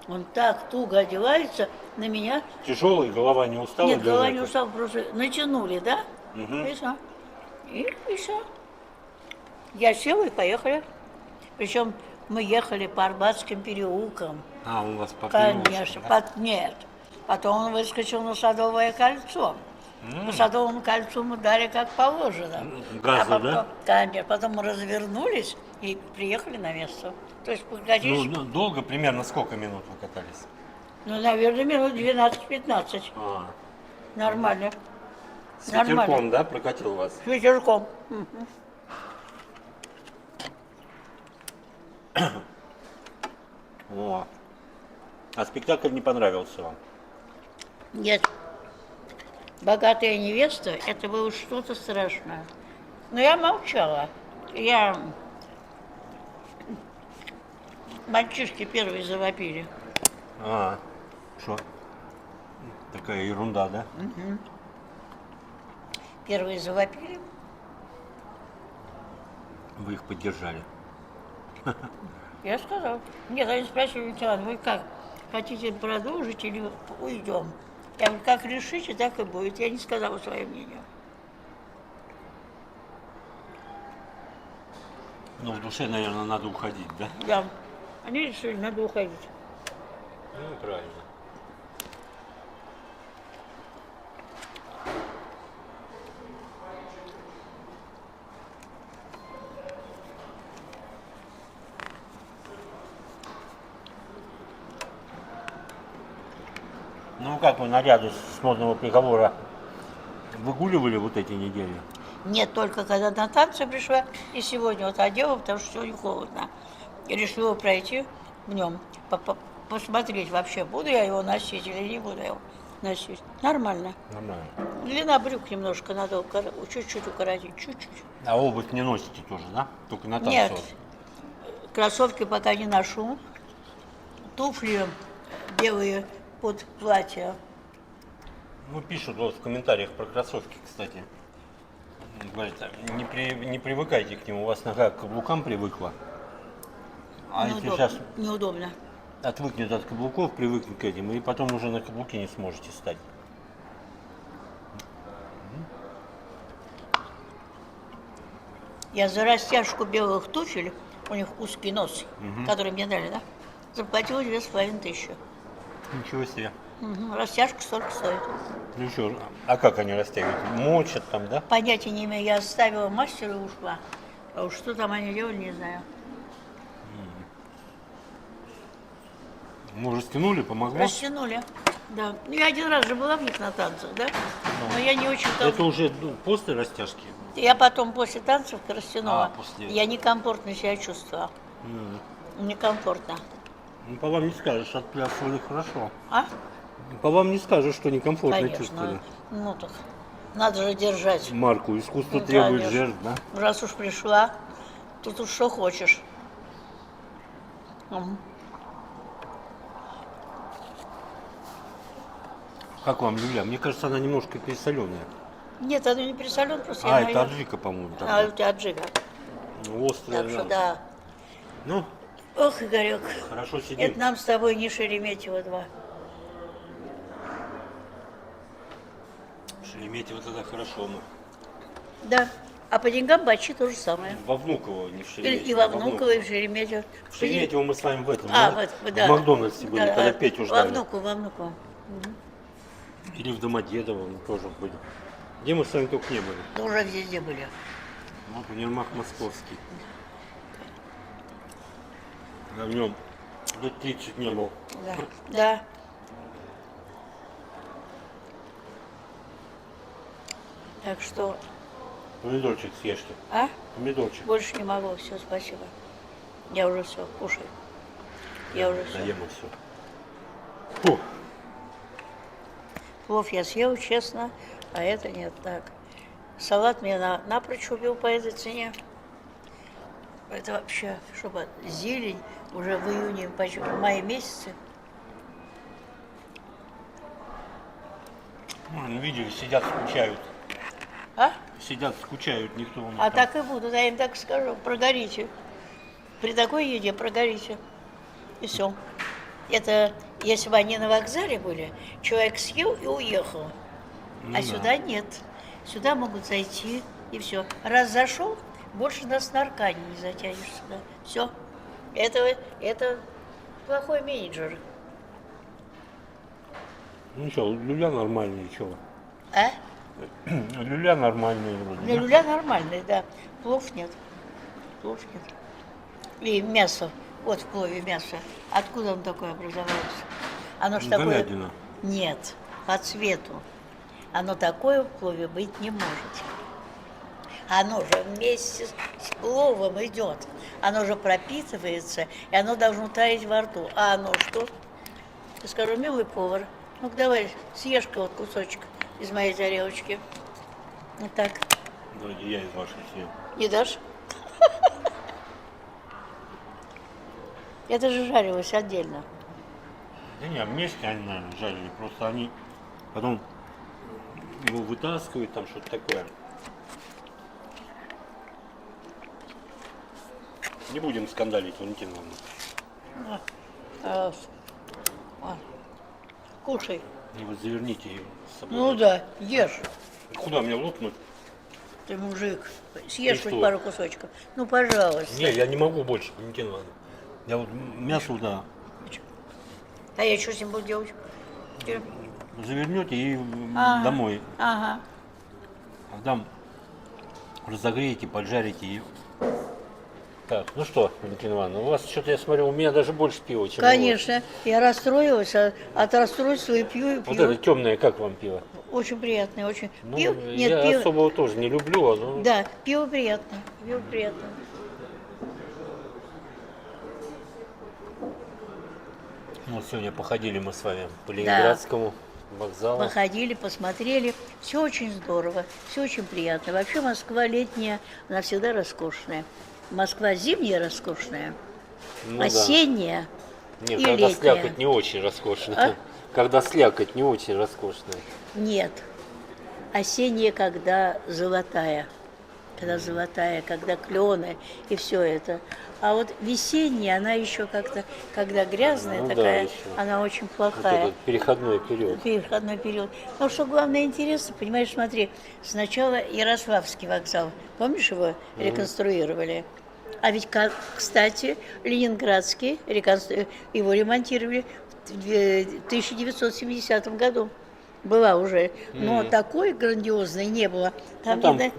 Он так туго одевается на меня. Тяжелый, голова не устала? Нет, голова держать? не устала, просто натянули, да? Мгм. И все. И все. Я села и поехали. Причем мы ехали по Арбатским переулкам. А, у вас по Конечно. переулочку, да? Нет. Потом он выскочил на Садовое кольцо. По Садовому кольцу мы дали как положено. Газа, потом, да? Конечно. Потом мы развернулись и приехали на место. То есть, погодишь, Ну, долго, примерно сколько минут вы катались? наверное, минут 12-15. А, Нормально. с Нормально. ветерком, да, прокатил вас? С ветерком. О. А спектакль не понравился вам? Нет. «Богатая невеста» – это было что-то страшное. Но я молчала. Мальчишки первые завопили. А, что? Такая ерунда, да? Первые завопили. Вы их поддержали. Я сказала. Нет, они спрашивали, Николай, вы как, хотите продолжить или уйдем? Я говорю, как решите, так и будет. Я не сказала свое мнение. Ну, в душе, наверное, надо уходить, да? Да. Они решили, надо уходить. Ну, правильно. Ну, как вы наряды с модного приговора выгуливали вот эти недели? Нет, только когда на танцы пришла, и сегодня вот одела, потому что сегодня холодно. И решила пройти в нем, посмотреть вообще, буду я его носить или не буду его носить. Нормально. Нормально. Длина брюк немножко надо чуть-чуть укоротить, чуть-чуть. А обувь не носите тоже, да? Только на танцы? Нет, вот. кроссовки пока не ношу. Туфли белые под платье. Ну, пишут вот в комментариях про кроссовки, кстати. Говорят, не привыкайте к нему, у вас нога к каблукам привыкла. А если Неудобно. сейчас Неудобно. отвыкнет от каблуков, привыкнет к этим, и потом уже на каблуки не сможете стать. Я за растяжку белых туфель, у них узкий нос, который мне дали, да, заплатила 2500. Ничего себе. Растяжка столько стоит. Ну что, а как они растягивают? Мочат там, да? Понятия не имею, я оставила мастера и ушла. А уж что там они делали, не знаю. Ну, растянули, помогло? Растянули, да. Ну, я один раз же была в них на танцах, да? Но я не очень... Это уже после растяжки? Я потом после танцев растянула. после. Я некомфортно себя чувствовала. Некомфортно. Ну, по вам не скажешь, отплясывали хорошо. А? По вам не скажешь, что некомфортно Конечно. чувствовали. Ну так, надо же держать. Марку, искусство Ну, требует конечно. жертв, да? Раз уж пришла, то тут что хочешь. Как вам, Юля? Мне кажется, она немножко пересоленая. Нет, оно не присолено, просто А, я это налила. аджика, по-моему, А, у там. тебя аджика. Острая. Так что да. да. Ну, Ох, Игорек, хорошо сидим. это нам с тобой не Шереметьево 2. Шереметьево тогда хорошо. Ну. Да. А по деньгам Бачи то же самое. Во Внуково, не в Шереметьево. И во Внуково, и в Шереметьево. В Шереметьево мы с вами в этом, А, да? вот, да. В Макдональдсе были, Да, когда а, Петю Во ждали. Внуково. Или в Домодедово мы тоже были. Где мы с вами только не были? Да уже везде были. Вот универмаг московский. Я в нем лет 30 не был. Да. Да. Так что, Помидорчик съешьте. а? Помидорчик. Больше не могу. Все, спасибо. Я уже все, кушаю. Я уже все. Наем и все. Фу. Плов я съел, честно, а это нет. Так. Салат меня напрочь убил по этой цене. Это вообще, чтобы зелень уже в июне, почти в мае месяце. Ну, видели, сидят, скучают. А? Сидят, скучают, никто у них А там. так и буду, да, я им так скажу, прогорите. При такой еде прогорите. И все. Это, если бы они на вокзале были, человек съел и уехал. Ну А да. сюда нет. Сюда могут зайти, и все. Раз зашел, больше нас на Аркане не затянешь сюда. Все. Это плохой менеджер. Ну что, люля нормальный, чего? А? Люля нормальный вроде. Для да? люля нормальный, да. Плов нет. Плов нет. И мясо. Вот в плове мясо. Откуда он такое образовалось? Оно ж такое... Говядина. Нет, по цвету. Оно такое в плове быть не может. Оно же вместе с пловом идет. Оно же пропитывается, и оно должно таять во рту. А оно что? Я скажу, милый повар, ну-ка давай, съешь-ка вот кусочек из моей тарелочки. Вот так. Давайте я из вашей съем. Не дашь? Это же жарилось отдельно. Да не, вместе они, наверное, жарили. Просто они потом его вытаскивают, там что-то такое. Не будем скандалить, Валентина Ивановна. Кушай. И вы заверните ее с собой. Ну да, ешь. Куда мне лопнуть? Ты мужик. Съешь И хоть что? пару кусочков. Ну, пожалуйста. Не, я не могу больше, Валентина Ивановна. Я вот мясо, да, А я что с ним буду делать? завернете и Ага. домой. Ага. А там разогреете, поджарите и... Так, ну что, Валентина Ивановна, у вас что-то, я смотрю, у меня даже больше пива, чем у вас. Конечно. Я расстроилась, а от расстройства и пью, и пью. Вот это темное, как вам пиво? Очень приятное, очень. Ну, Пиво? Нет, я пиво. особого тоже не люблю, а ну, Да, пиво приятное. Пиво приятное. вот сегодня походили мы с вами по Ленинградскому вокзалу. Походили, посмотрели. Все очень здорово, все очень приятно. Вообще Москва летняя, она всегда роскошная. Москва зимняя роскошная, Ну да. осенняя Нет, и когда летняя. слякоть не очень роскошная. А? Когда слякоть не очень роскошная. Нет. Осенняя, когда золотая. Когда клены и все это. А вот весенняя, она еще как-то, когда грязная Ну да, такая, еще. она очень Вот плохая. этот переходной период. Переходной период. Но что главное интересно, понимаешь, смотри, сначала Ярославский вокзал, помнишь его реконструировали? А ведь, кстати, Ленинградский, его ремонтировали в 1970 году. Была уже, но такой грандиозной не было. Ну, там видно,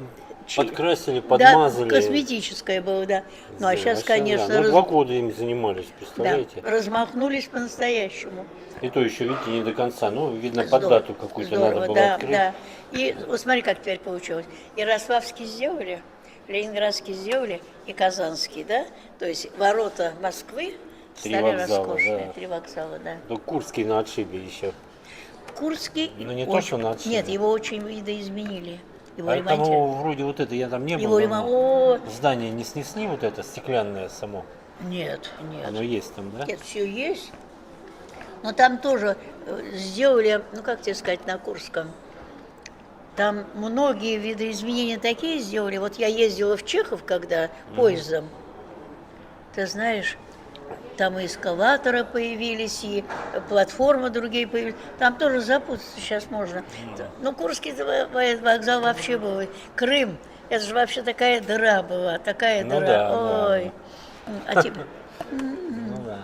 подкрасили, да, подмазали. косметическое было, да. Ну а сейчас, Вообще, конечно, да. Ну, 2 года им занимались, да, представляете? размахнулись по-настоящему. И то еще, видите, не до конца. Ну, видно, под Здорово, дату какую-то здорово, надо было да, открыть. да. И вот смотри, как теперь получилось. Ярославский сделали, Ленинградский сделали и Казанский, да? То есть ворота Москвы Три стали вокзала, роскошные. да. 3 вокзала, да. Ну, Курский на отшибе еще. Курский Ну, не то, очень... что на отшибе. Нет, его очень видоизменили. Его А ремонтировали. тому вроде вот это, я там не был. Его давно. О, Здание не снесли вот это стеклянное само? нет, нет. Оно есть там, да? Нет, все есть. Но там тоже сделали, ну как тебе сказать, на Курском. Там многие виды изменений такие сделали. Вот я ездила в Чехов, когда поездом. Ты знаешь, там и эскалаторы появились, и платформы другие появились. Там тоже запутаться сейчас можно. Ну, Курский вокзал вообще был. Крым, это же вообще такая дыра была, такая Ну дыра. да, да, Ой. А тебе... Ну да.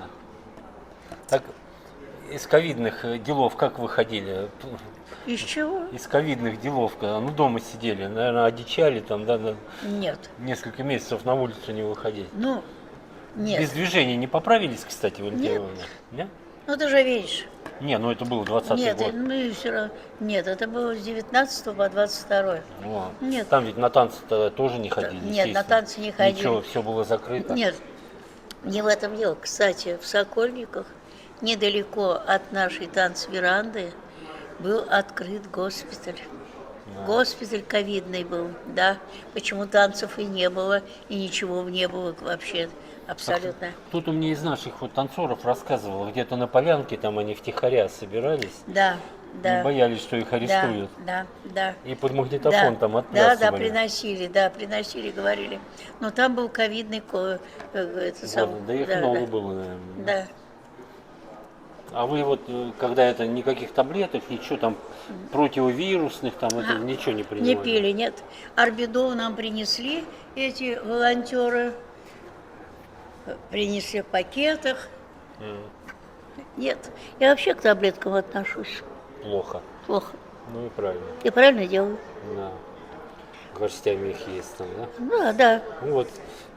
Так, из ковидных делов как вы ходили? Из чего? Из ковидных делов, когда дома сидели, наверное, одичали там, да, Нет. несколько месяцев на улицу не выходили. Ну, нет. Без движения не поправились, кстати, Валентина Нет. Ивановна? Нет? Ну, ты же видишь. Не, ну это был 20-й Нет, год. мы все равно... Нет, это было с 19 по 22. Вот. Нет. Там ведь на танцы-то тоже не ходили. Нет, на естественно. танцы не ходили. Ничего, все было закрыто. Нет, не в этом дело. Кстати, в Сокольниках, недалеко от нашей танцверанды, был открыт госпиталь. Госпиталь ковидный был, да. Почему танцев и не было, и ничего не было вообще, абсолютно. Кто-то мне из наших вот танцоров рассказывал, где-то на полянке там они втихаря собирались, Да, да. не боялись, что их арестуют. Да, да. И под магнитофон там Да, отплясывали. приносили, говорили. Но там был ковидный, это Вот, да их много было, наверное. Да. А вы вот, когда это никаких таблеток, ничего там противовирусных, там это ничего не принимали? Не пили, нет. Орбидол нам принесли эти волонтеры, принесли в пакетах. Нет, я вообще к таблеткам отношусь Плохо. плохо. Ну и правильно. Я правильно делаю? Да. Горстями их есть там, да? Да, да. Ну вот,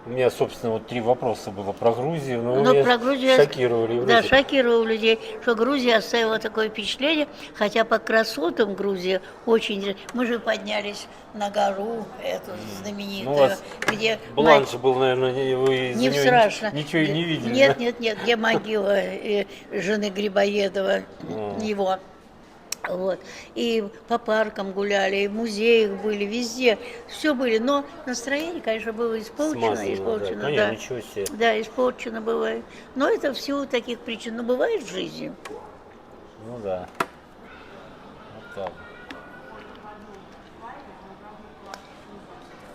у меня, собственно, вот 3 вопроса было про Грузию, но Но вы меня про Грузию шокировали. Да, вроде. шокировал людей, что Грузия оставила такое впечатление, хотя по красотам Грузия очень... Мы же поднялись на гору, эту знаменитую, Ну, у вас где... Бланш был, наверное, вы Не за него страшно. ничего и не видели. Нет, да? нет, где могила жены Грибоедова, его. Вот. И по паркам гуляли, и в музеях были, везде. Все были. Но настроение, конечно, было испорчено. Смазано, да. Конечно, да. ничего себе. Да, испорчено бывает. Но это в силу таких причин. Но бывает в жизни. Ну да. Вот так.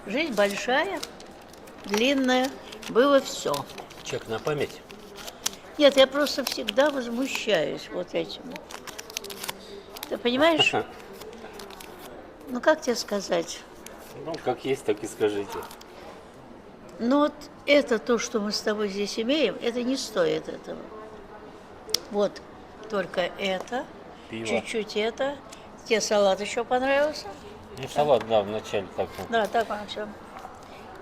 Жизнь большая, длинная, было все. Чек на память. Нет, я просто всегда возмущаюсь вот этим. Ты понимаешь? Ну, как тебе сказать? Ну, как есть, так и скажите. Ну, вот это то, что мы с тобой здесь имеем, это не стоит этого. Вот, только это, Пиво. чуть-чуть это. Тебе салат еще понравился? Ну, салат, да, вначале так. Вот. Да, так вам все.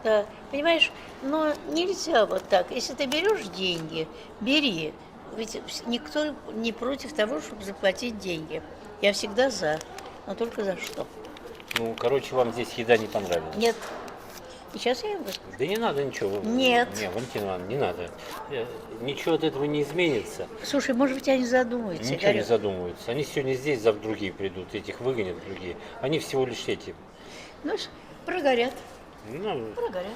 Да, понимаешь, но нельзя вот так. Если ты берешь деньги, бери. Ведь никто не против того, чтобы заплатить деньги. Я всегда за, но только за что? Ну, короче, вам здесь еда не понравилась. Нет. И сейчас я им расскажу. Да не надо ничего. Нет. Не, Валентина Ивановна, не надо. Ничего от этого не изменится. Слушай, может быть, они задумаются. Ничего не задумываются. Они сегодня здесь, завтра другие придут. Этих выгонят другие. Они всего лишь эти. Ну, прогорят. Ну, Прогорят.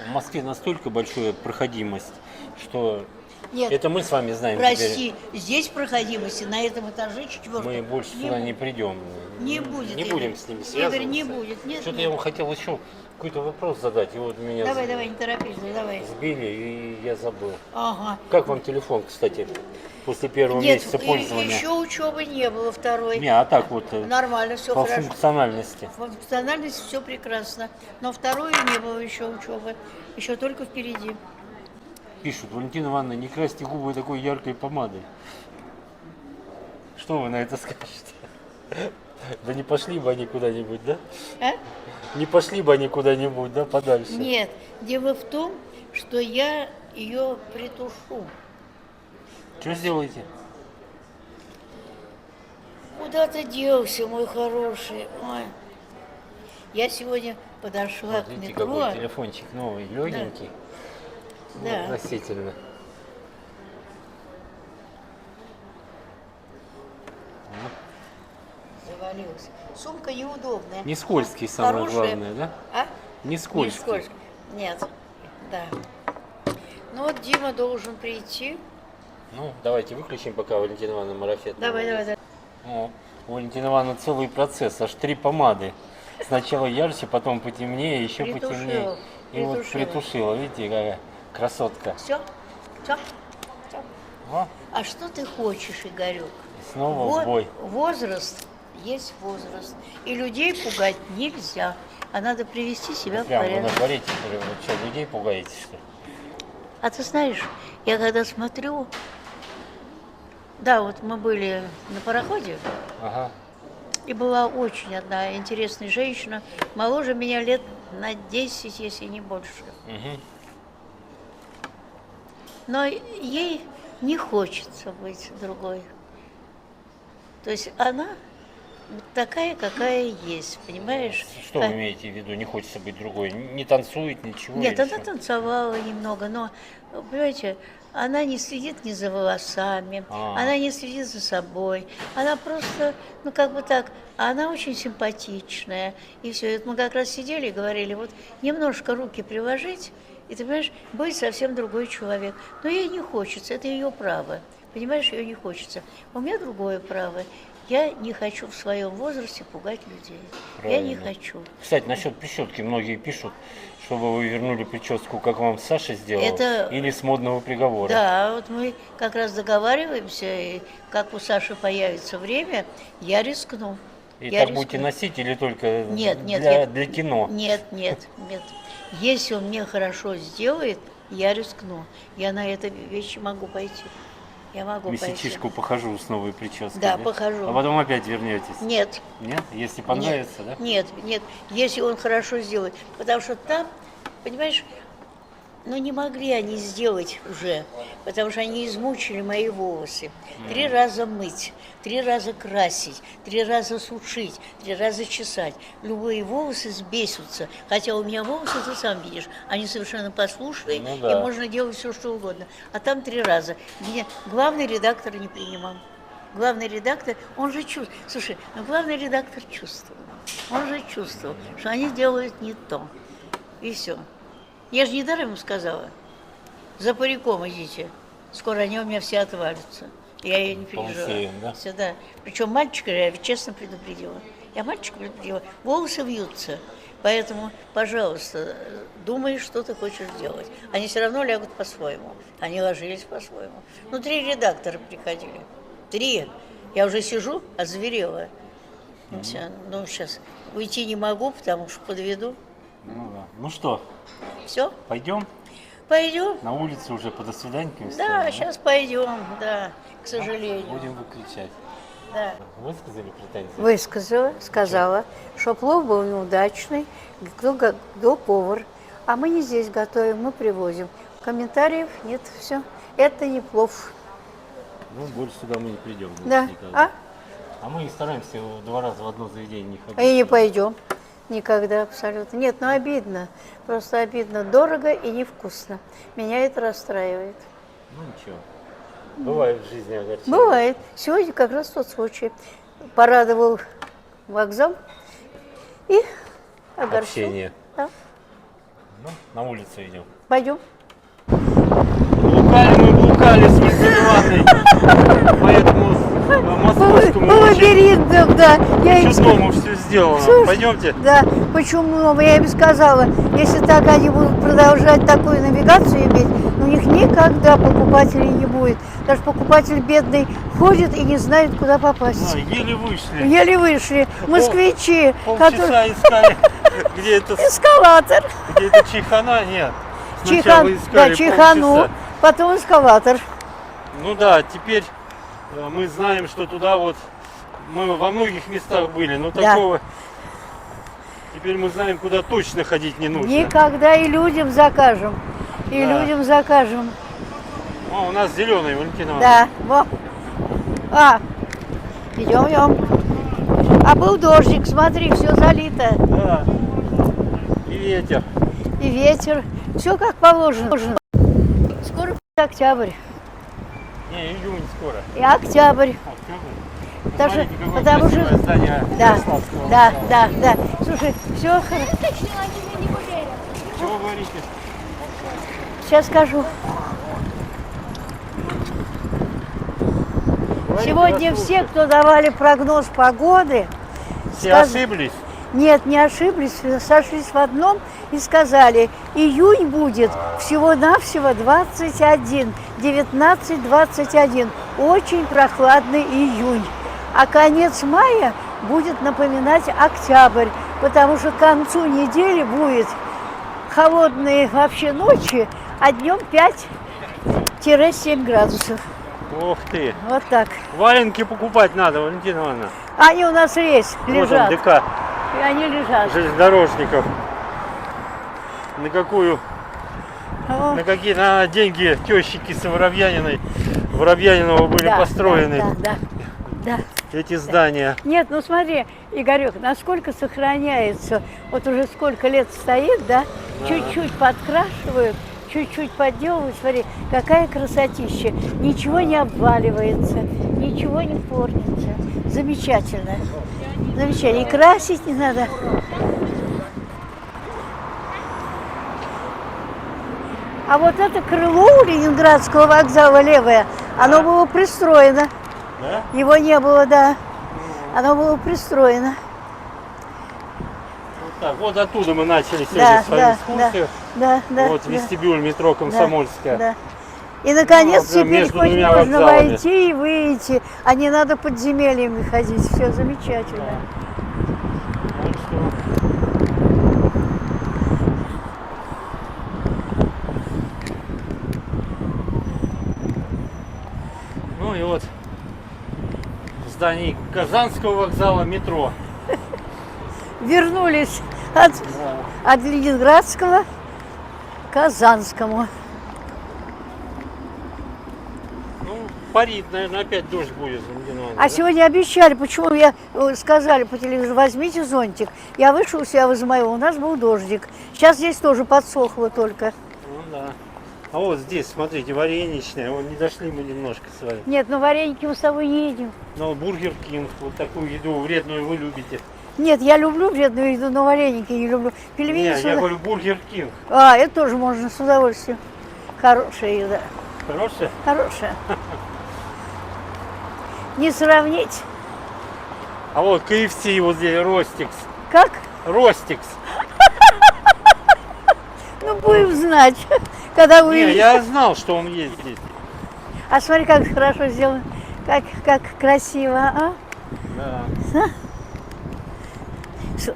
в Москве настолько большая проходимость, что Нет, это мы с вами знаем прости, здесь проходимости на этом этаже теперь. четвертом. Мы больше сюда не придем. Не будет, Не Игорь. будем с ними Игорь, связываться. не будет. Нет, Что-то нет. я вам хотел еще какой-то вопрос задать. И вот меня Давай, давай, не торопись, давай. сбили, и я забыл. Ага. Как вам телефон, кстати, после первого Нет, месяца пользования? еще учебы не было второй. Не, а так вот Нормально, все по хорошо. функциональности. Функциональность все прекрасно. Но второй не было еще учебы. Еще только впереди. Пишут, Валентина Ивановна, не красьте губы такой яркой помадой. Что вы на это скажете? Да не пошли бы они куда-нибудь, да? А? Не пошли бы они куда-нибудь, да, подальше? Нет, дело в том, что я ее притушу. Что сделаете? Куда ты делся, мой хороший? Ой. Я сегодня подошла к Видите, метро. какой телефончик новый, легенький. Да. Относительно. Завалилась. Сумка неудобная. Не скользкий, самое Хорошая. главное, да? А? Не Не скользкий. скользкий. Нет. Да. Ну вот Дима должен прийти. Ну, давайте выключим, пока Валентина Ивановна марафет. Давай, давай, давай. О, у Валентины Ивановны целый процесс, аж 3 помады. Сначала ярче, потом потемнее, еще Притушила, потемнее. И вот притушила. притушила, видите, какая красотка. Все? Все? О, А что ты хочешь, Игорек? и снова в бой. Возраст есть возраст. И людей пугать нельзя. А надо привести себя в Прямо вы порядок. на дворе теперь, вы что, людей пугаете, что ли? А ты знаешь, я когда смотрю, да, вот мы были на пароходе, Ага. и была очень одна интересная женщина, моложе меня лет на 10, если не больше. Угу. Но ей не хочется быть другой. То есть она такая, какая есть, понимаешь? Что вы имеете в виду, не хочется быть другой? Не танцует, ничего? Нет, или она что? танцевала немного, но, понимаете, она не следит ни за волосами, она не следит за собой, она просто, ну как бы так, а она очень симпатичная. И все, это мы как раз сидели и говорили, вот немножко руки приложить, и ты понимаешь, быть совсем другой человек. Но ей не хочется, это ее право, понимаешь, ее не хочется. У меня другое право. Я не хочу в своем возрасте пугать людей. Я не Правильно. хочу. Кстати, насчет прически многие пишут, чтобы вы вернули прическу, как вам Саша сделал, Это- или с модного приговора. Да, вот мы как раз договариваемся, и как у Саши появится время, я рискну. И Я так будете рискну. носить или только Нет, нет, для, нет. для кино? Нет, нет, нет. Если он мне хорошо сделает, я рискну. Я на это вещи могу пойти. Я могу пойти. Месячишку похожу с новой прической. Да, похожу. А потом опять вернетесь. Нет. Нет? Если понравится, да? Нет, нет, если он хорошо сделает. Потому что там, понимаешь, ну не могли они сделать уже, потому что они измучили мои волосы. 3 раза мыть, 3 раза красить, 3 раза сушить, 3 раза чесать. Любые волосы сбесятся. Хотя у меня волосы, ты сам видишь, они совершенно послушные, Ну и да. можно делать все, что угодно. А там 3 раза. Меня главный редактор не принимал. Главный редактор, он же чувствует. Слушай, ну главный редактор чувствовал. Он же чувствовал, что они делают не то. И все. Я же недаром ему сказала. За париком идите. Скоро они у меня все отвалятся. Я ее не переживаю. Полысеем, да? Сюда. Причем мальчика я честно предупредила. Я мальчика предупредила. Волосы вьются. Поэтому, пожалуйста, думай, что ты хочешь делать. Они все равно лягут по-своему. Они ложились по-своему. Ну, 3 редактора приходили. 3. Я уже сижу, озверела. Всё, ну, сейчас уйти не могу, потому что подведу. Ну, да. Ну что, Все, пойдем? пойдем. На улице уже по досвиданькам Да, сейчас пойдем, да, к сожалению. Будем выключать. Да. Высказали претензии? Высказала, сказала, что плов был неудачный, кто повар. А мы не здесь готовим, мы привозим. Комментариев нет, все. Это не плов. Ну, больше сюда мы не придем. Да. Никогда. А мы и стараемся 2 раза в одно заведение не ходить. И не пойдем. Никогда абсолютно. Нет, ну обидно. Просто обидно. Дорого и невкусно. Меня это расстраивает. Ну ничего. Бывает в жизни огорчение. Бывает. Сегодня как раз тот случай. Порадовал вокзал и огорчил. Общение. Да. Ну, на улицу идем. Пойдем. Блукали с Валентиной Ивановной по этому московскому По лабиринтам, да. Я им чудному все сделано. Слушай, Пойдемте. Да, почему? Я им сказала, если так они будут продолжать такую навигацию иметь, у них никогда покупателей не будет. Даже покупатель бедный ходит и не знает, куда попасть. А, еле вышли. Еле вышли. Москвичи, Полчаса искали, где это, Эскалатор. где это Чайхана, нет. Сначала искали Да, Чайхану, полчаса. потом эскалатор. Ну да, теперь мы знаем, что туда вот, мы во многих местах были, но Да. такого, теперь мы знаем, куда точно ходить не нужно. Никогда и людям закажем. И Да. людям закажем. О, у нас зеленый, Валентина Ивановна. Да, во. Идем, идем. А был дождик, смотри, все залито. Да. И ветер. И ветер. Все как положено. Скоро октябрь. Не, июнь скоро. И октябрь. Октябрь. Даже Посмотрите, какое потому красивое что- здание Да, Ярославского да, вокзала. да, да. Слушай, все хорошо. Чего вы говорите? Сейчас скажу. Говорите, Сегодня вас все, слушаю. кто давали прогноз погоды, Все сказ- ошиблись? Нет, не ошиблись, сошлись в одном и сказали, июнь будет всего-навсего 21, 19-21. Очень прохладный июнь. А конец мая будет напоминать октябрь, потому что к концу недели будет холодные вообще ночи, а днем 5-7 градусов. Ух ты. Вот так. Валенки покупать надо, Валентина Ивановна. Они у нас есть, Вот он, лежат. ДК И они лежат. железнодорожников. На какую? О, На деньги тещики с Воробьянинова были да, построены да. эти здания. Нет, ну смотри, Игорек, насколько сохраняется, вот уже сколько лет стоит, да, чуть-чуть подкрашивают, чуть-чуть подделывают, смотри, какая красотища, ничего не обваливается, ничего не портится, замечательно, замечательно, и красить не надо. А вот это крыло у Ленинградского вокзала левое, оно было пристроено. Да? Его не было, да. Оно было пристроено. Вот так. Вот оттуда мы начали сегодня Да, свою да, экскурсию. Да. Вот вестибюль метро Комсомольская. Да. И наконец Ну, теперь между хоть двумя можно вокзалами. войти и выйти, а не надо подземельями ходить. Все замечательно. Так что ну и вот в здании Казанского вокзала метро. Вернулись от Ленинградского к Казанскому. Ну, парит, наверное, опять дождь будет. Валентина Ивановна, А да? сегодня обещали, почему сказали по телевизору, возьмите зонтик. Я вышел у себя возле моего, у нас был дождик. Сейчас здесь тоже подсохло только. Ну да. А вот здесь, смотрите, вареничная. Вон не дошли мы немножко с вами. Нет, ну вареники мы с собой не едем. Но Бургер Кинг, вот такую еду вредную вы любите. Нет, я люблю вредную еду, но вареники не люблю. Пельмени Не, с я удов- говорю Бургер Кинг. А, это тоже можно с удовольствием. Хорошая еда. Хорошая? Хорошая. Не сравнить. А вот KFC вот здесь, Ростикс. Как? Ростикс. Ну, будем знать, когда Не, увидим. я знал, что он есть здесь. А смотри, как хорошо сделано. Как красиво, а? Да.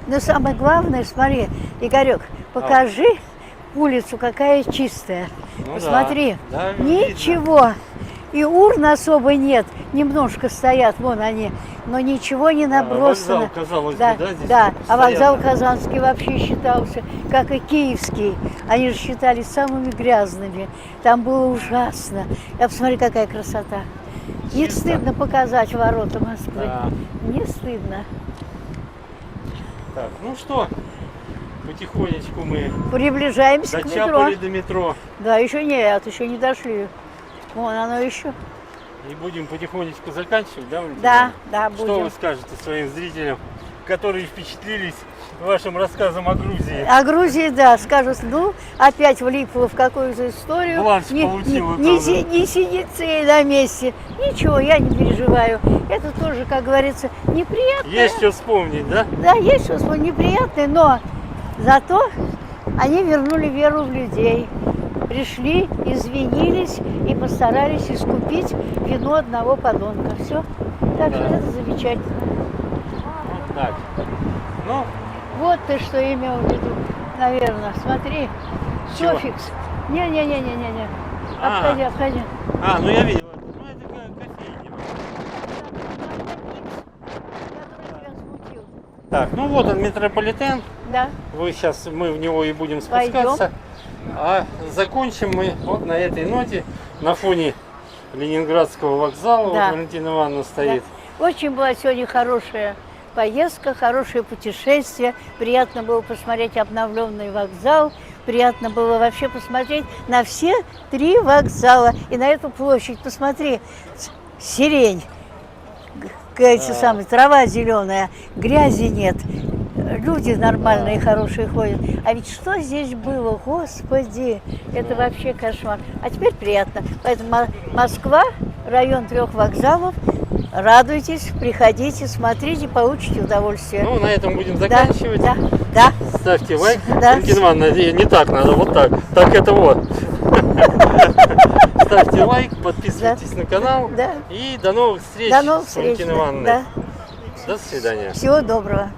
Но самое главное, смотри, Игорек, покажи улицу, какая чистая. Ну Посмотри, да, ничего. И урн особо нет, немножко стоят, вон они, но ничего не набросано. Вокзал, казалось да, бы, да, здесь да. вот А вокзал постоянно. Казанский вообще считался, как и Киевский. Они же считались самыми грязными. Там было ужасно. А посмотри, какая красота. Не Чисто. стыдно показать ворота Москвы. Да. Не стыдно. Так, ну что, потихонечку мы Приближаемся к метро. дочапали до метро. Да, еще нет, еще не дошли. Вон оно еще. И будем потихонечку заканчивать, да, Валентина Да, Ивановна? да, Что вы будем. скажете своим зрителям, которые впечатлились вашим рассказом о Грузии? А Грузии, да, скажут, ну, опять влипла в какую-то историю. Баланс получила, не, правда. не сидится ей на месте. Ничего, я не переживаю. Это тоже, как говорится, неприятно. Есть что вспомнить, да? Да, есть что неприятное, но зато они вернули веру в людей. Пришли, извинились и постарались искупить вину одного подонка. Все. Так что Да. это замечательно. Вот так. Ну, Вот ты что имел в виду, наверное. Смотри. Чего? Софикс. Не-не-не-не-не. А. Обходи. ну я видел. Ну это кофейня. Который тебя смутил. Так, ну вот он, метрополитен. Да. Мы в него и будем Пойдем. спускаться. А закончим мы вот на этой ноте, на фоне Ленинградского вокзала. Да. Вот Валентина Ивановна стоит. Да. Очень была сегодня хорошая поездка, хорошее путешествие. Приятно было посмотреть обновленный вокзал. Приятно было вообще посмотреть на все 3 вокзала и на эту площадь. Посмотри, сирень, эти самые, трава зеленая, грязи нет. Люди нормальные, хорошие ходят. А ведь что здесь было, Господи, это вообще кошмар. А теперь приятно. Поэтому Москва, район 3 вокзалов, Радуйтесь, приходите, смотрите, получите удовольствие. Ну, на этом будем Да, заканчивать. да, да. Ставьте лайк. Да. Валентина Ивановна, не так надо, вот так. Так это вот. Ставьте лайк, подписывайтесь на канал. Да. И до новых встреч До новых с встреч. Валентиной Ивановной. Да. До свидания. Всего доброго.